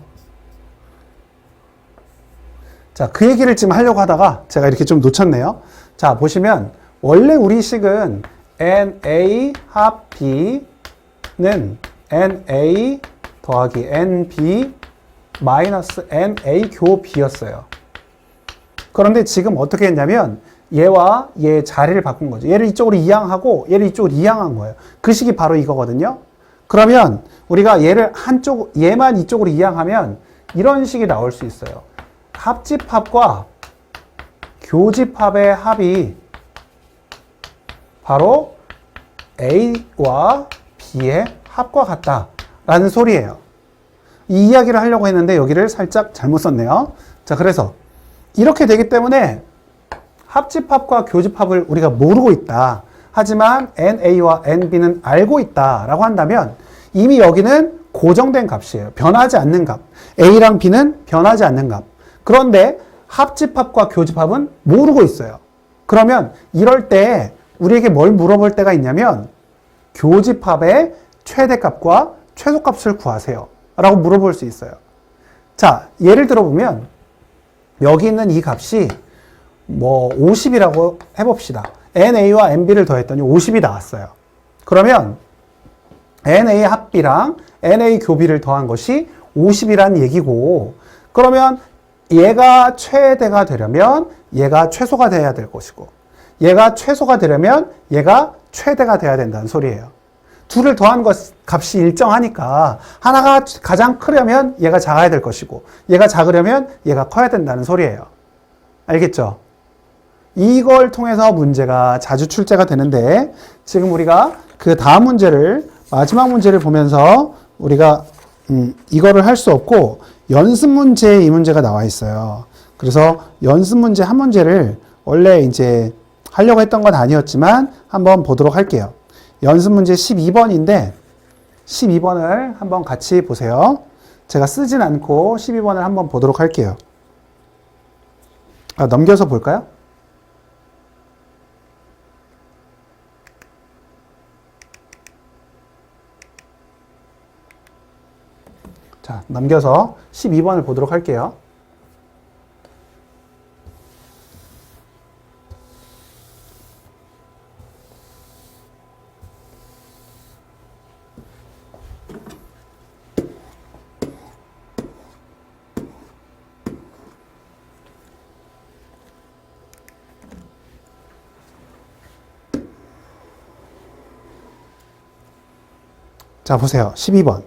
A: 자, 그 얘기를 지금 하려고 하다가 제가 이렇게 좀 놓쳤네요. 자, 보시면 원래 우리 식은 NA 합 B는 NA 더하기 NB 마이너스 NA 교 B였어요. 그런데 지금 어떻게 했냐면 얘와 얘 자리를 바꾼 거죠. 얘를 이쪽으로 이항하고 얘를 이쪽으로 이항한 거예요. 그 식이 바로 이거거든요. 그러면 우리가 얘만 이쪽으로 이항하면 이런 식이 나올 수 있어요. 합집합과 교집합의 합이 바로 A와 B의 합과 같다라는 소리예요. 이 이야기를 하려고 했는데 여기를 살짝 잘못 썼네요. 자, 그래서 이렇게 되기 때문에 합집합과 교집합을 우리가 모르고 있다. 하지만 NA와 NB는 알고 있다라고 한다면 이미 여기는 고정된 값이에요. 변하지 않는 값. A랑 B는 변하지 않는 값. 그런데 합집합과 교집합은 모르고 있어요. 그러면 이럴 때 우리에게 뭘 물어볼 때가 있냐면 교집합의 최대값과 최소값을 구하세요 라고 물어볼 수 있어요. 자, 예를 들어보면 여기 있는 이 값이 50이라고 해봅시다. NA와 NB를 더했더니 50이 나왔어요. 그러면 NA 합비랑 NA 교비를 더한 것이 50이라는 얘기고, 그러면 얘가 최대가 되려면 얘가 최소가 돼야 될 것이고, 얘가 최소가 되려면 얘가 최대가 돼야 된다는 소리예요. 둘을 더한 값이 일정하니까 하나가 가장 크려면 얘가 작아야 될 것이고 얘가 작으려면 얘가 커야 된다는 소리예요. 알겠죠? 이걸 통해서 문제가 자주 출제가 되는데 지금 우리가 그 다음 문제를 마지막 문제를 보면서 우리가 이거를 할 수 없고 연습 문제에 이 문제가 나와 있어요. 그래서 연습 문제 한 문제를 원래 이제 하려고 했던 건 아니었지만 한번 보도록 할게요. 연습 문제 12번인데 12번을 한번 같이 보세요. 제가 쓰진 않고 12번을 한번 보도록 할게요. 넘겨서 볼까요? 자, 넘겨서 12번을 보도록 할게요. 자, 보세요. 12번.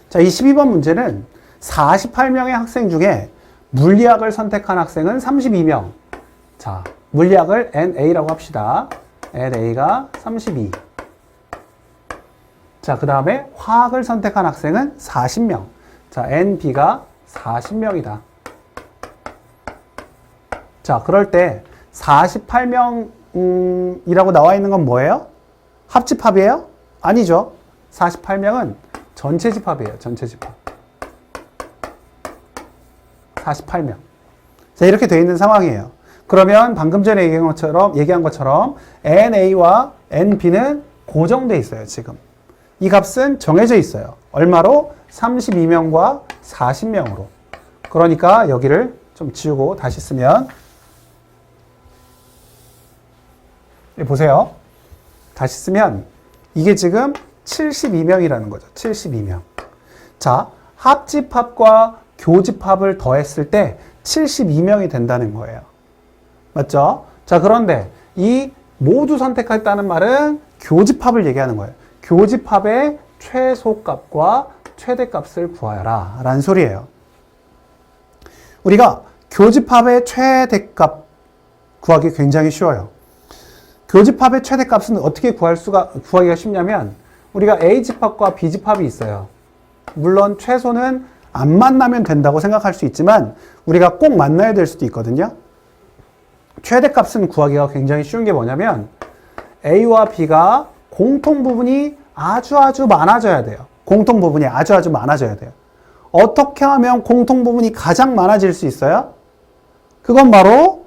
A: 자, 이 12번 문제는 48명의 학생 중에 물리학을 선택한 학생은 32명. 자, 물리학을 NA라고 합시다. NA가 32. 자, 그 다음에 화학을 선택한 학생은 40명. 자, NB가 40명이다. 자, 그럴 때 48명이라고 나와 있는 건 뭐예요? 합집합이에요? 아니죠. 48명은 전체 집합이에요. 전체 집합. 48명. 자, 이렇게 되어 있는 상황이에요. 그러면 방금 전에 얘기한 것처럼 NA와 NB는 고정되어 있어요. 지금. 이 값은 정해져 있어요. 얼마로? 32명과 40명으로. 그러니까 여기를 좀 지우고 다시 쓰면 보세요. 다시 쓰면 이게 지금 72명이라는 거죠. 72명. 자, 합집합과 교집합을 더했을 때 72명이 된다는 거예요. 맞죠? 자, 그런데 이 모두 선택했다는 말은 교집합을 얘기하는 거예요. 교집합의 최소값과 최대값을 구하여라 라는 소리예요. 우리가 교집합의 최대값 구하기 굉장히 쉬워요. 교집합의 최대값은 어떻게 구하기가 쉽냐면 우리가 A집합과 B집합이 있어요. 물론 최소는 안 만나면 된다고 생각할 수 있지만 우리가 꼭 만나야 될 수도 있거든요. 최대값은 구하기가 굉장히 쉬운 게 뭐냐면 A와 B가 공통 부분이 아주 많아져야 돼요. 공통 부분이 아주 많아져야 돼요. 어떻게 하면 공통 부분이 가장 많아질 수 있어요? 그건 바로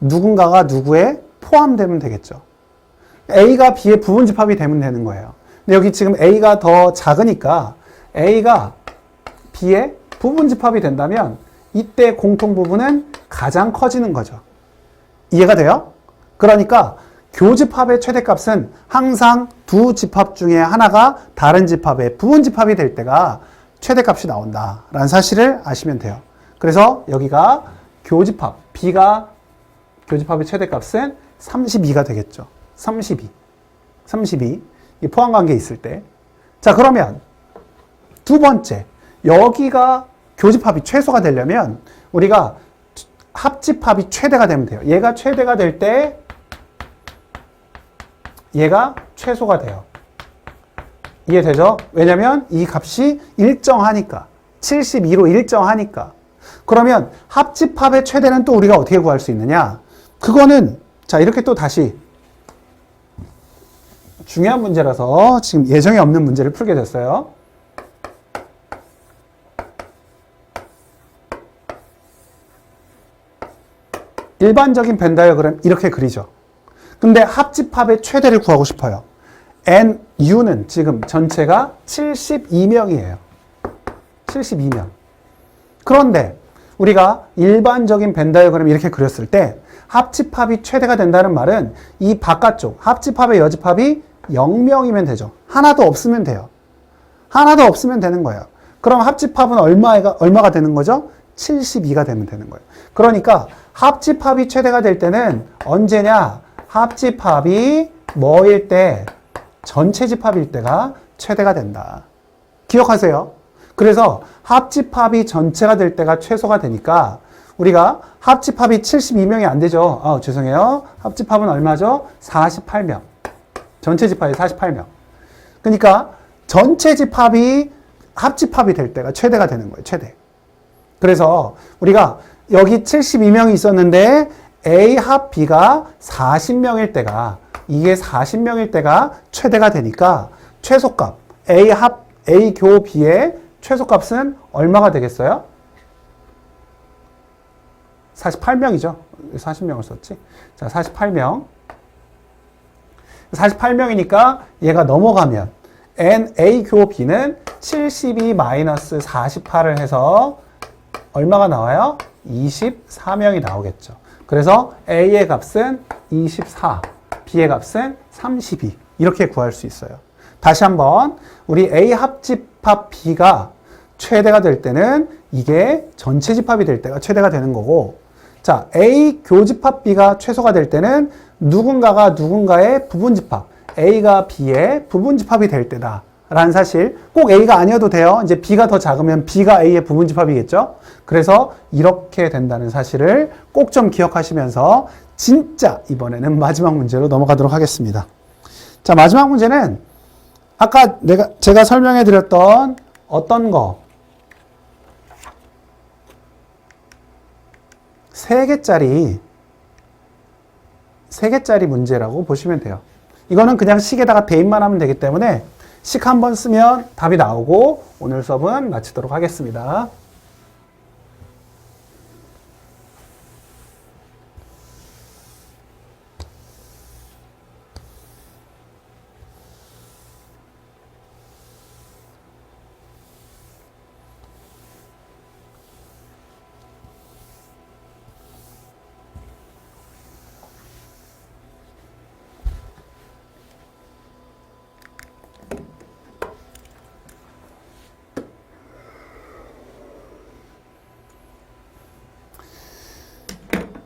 A: 누군가가 누구에 포함되면 되겠죠. A가 B의 부분집합이 되면 되는 거예요. 근데 여기 지금 A가 더 작으니까 A가 B의 부분집합이 된다면 이때 공통 부분은 가장 커지는 거죠. 이해가 돼요? 그러니까 교집합의 최대값은 항상 두 집합 중에 하나가 다른 집합의 부분집합이 될 때가 최대값이 나온다라는 사실을 아시면 돼요. 그래서 여기가 교집합, B가 교집합의 최대값은 32가 되겠죠. 32. 이 포함관계에 있을 때. 자, 그러면 두 번째, 여기가 교집합이 최소가 되려면 우리가 합집합이 최대가 되면 돼요. 얘가 최대가 될 때 얘가 최소가 돼요. 이해되죠? 왜냐면 이 값이 일정하니까. 72로 일정하니까. 그러면 합집합의 최대는 또 우리가 어떻게 구할 수 있느냐? 그거는 자, 이렇게 또 다시 중요한 문제라서 지금 예정에 없는 문제를 풀게 됐어요. 일반적인 벤 다이어그램 이렇게 그리죠. 근데 합집합의 최대를 구하고 싶어요. NU는 지금 전체가 72명이에요. 72명. 그런데 우리가 일반적인 벤 다이어그램 이렇게 그렸을 때 합집합이 최대가 된다는 말은 이 바깥쪽 합집합의 여집합이 0명이면 되죠. 하나도 없으면 돼요. 하나도 없으면 되는 거예요. 그럼 합집합은 얼마가 되는 거죠? 72가 되면 되는 거예요. 그러니까 합집합이 최대가 될 때는 언제냐? 합집합이 뭐일 때? 전체 집합일 때가 최대가 된다. 기억하세요. 그래서 합집합이 전체가 될 때가 최소가 되니까 우리가 합집합이 72명이 안 되죠. 죄송해요. 합집합은 얼마죠? 48명. 전체 집합이 48명. 그러니까 전체 집합이 합집합이 될 때가 최대가 되는 거예요. 최대. 그래서 우리가 여기 72명이 있었는데 A 합 B가 40명일 때가 이게 40명일 때가 최대가 되니까 최소값 A 합 A 교 B의 최소값은 얼마가 되겠어요? 48명이죠. 40명을 썼지. 자, 48명. 48명이니까 얘가 넘어가면 NA 교 B는 72-48을 해서 얼마가 나와요? 24명이 나오겠죠. 그래서 A의 값은 24, B의 값은 32 이렇게 구할 수 있어요. 다시 한번 우리 A 합집합 B가 최대가 될 때는 이게 전체 집합이 될 때가 최대가 되는 거고, 자, A 교집합 B가 최소가 될 때는 누군가가 누군가의 부분집합 A가 B의 부분집합이 될 때다 라는 사실. 꼭 A가 아니어도 돼요. 이제 B가 더 작으면 B가 A의 부분집합이겠죠. 그래서 이렇게 된다는 사실을 꼭 좀 기억하시면서 진짜 이번에는 마지막 문제로 넘어가도록 하겠습니다. 자, 마지막 문제는 아까 제가 설명해 드렸던 어떤 거 3개짜리 문제라고 보시면 돼요. 이거는 그냥 식에다가 대입만 하면 되기 때문에 식 한번 쓰면 답이 나오고 오늘 수업은 마치도록 하겠습니다.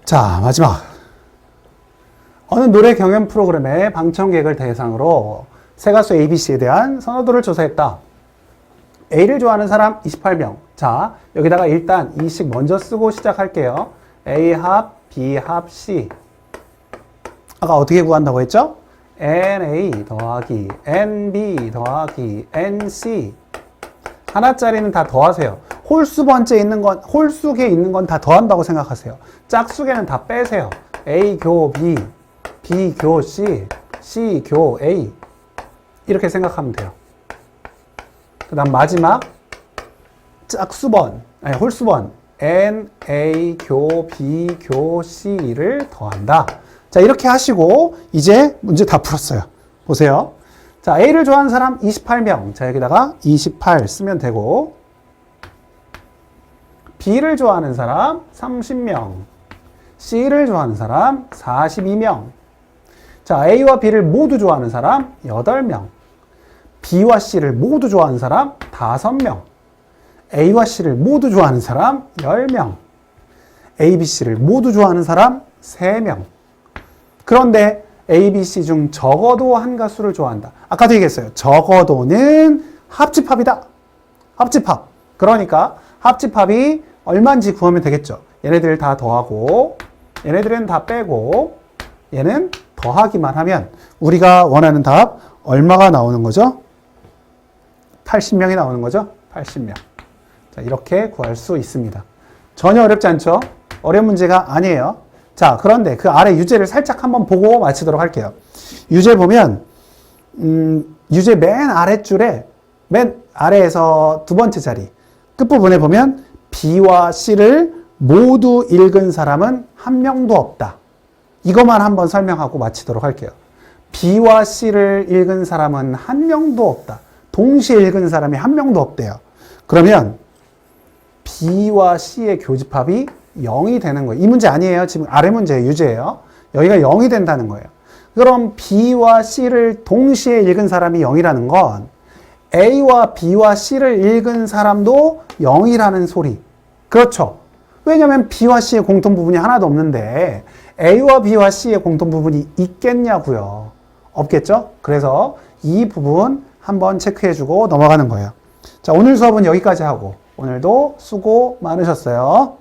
A: 자, 마지막. 어느 노래 경연 프로그램의 방청객을 대상으로 세가수 ABC에 대한 선호도를 조사했다. A를 좋아하는 사람 28명. 자, 여기다가 일단 이 식 먼저 쓰고 시작할게요. A 합, B 합, C. 아까 어떻게 구한다고 했죠? NA 더하기 NB 더하기 NC. 하나짜리는 다 더하세요. 홀수번째 있는 건, 홀수계 있는 건 다 더한다고 생각하세요. 짝수계는 다 빼세요. A 교 B, B 교 C, C 교 A. 이렇게 생각하면 돼요. 그 다음 마지막 짝수번, 아니 홀수번 N, A 교 B 교 C를 더한다. 자, 이렇게 하시고 이제 문제 다 풀었어요. 보세요. 자, A를 좋아하는 사람 28명. 자, 여기다가 28 쓰면 되고, B를 좋아하는 사람 30명. C를 좋아하는 사람 42명. 자, A와 B를 모두 좋아하는 사람 8명. B와 C를 모두 좋아하는 사람 5명. A와 C를 모두 좋아하는 사람 10명. A, B, C를 모두 좋아하는 사람 3명. 그런데 A, B, C 중 적어도 한 가수를 좋아한다. 아까도 얘기했어요. 적어도는 합집합이다. 합집합. 그러니까 합집합이 얼마인지 구하면 되겠죠. 얘네들 다 더하고 얘네들은 다 빼고 얘는 더하기만 하면 우리가 원하는 답 얼마가 나오는 거죠? 80명이 나오는 거죠? 80명. 자, 이렇게 구할 수 있습니다. 전혀 어렵지 않죠? 어려운 문제가 아니에요. 자, 그런데 그 아래 유제를 살짝 한번 보고 마치도록 할게요. 유제 보면 유제 맨 아랫줄에 맨 아래에서 두 번째 자리 끝부분에 보면 B와 C를 모두 읽은 사람은 한 명도 없다. 이것만 한번 설명하고 마치도록 할게요. B와 C를 읽은 사람은 한 명도 없다. 동시에 읽은 사람이 한 명도 없대요. 그러면 B와 C의 교집합이 0이 되는 거예요. 이 문제 아니에요. 지금 아래 문제예요. 유제예요. 여기가 0이 된다는 거예요. 그럼 B와 C를 동시에 읽은 사람이 0이라는 건 A와 B와 C를 읽은 사람도 0이라는 소리. 그렇죠. 왜냐하면 B와 C의 공통 부분이 하나도 없는데 A와 B와 C의 공통 부분이 있겠냐고요. 없겠죠? 그래서 이 부분 한번 체크해주고 넘어가는 거예요. 자, 오늘 수업은 여기까지 하고 오늘도 수고 많으셨어요.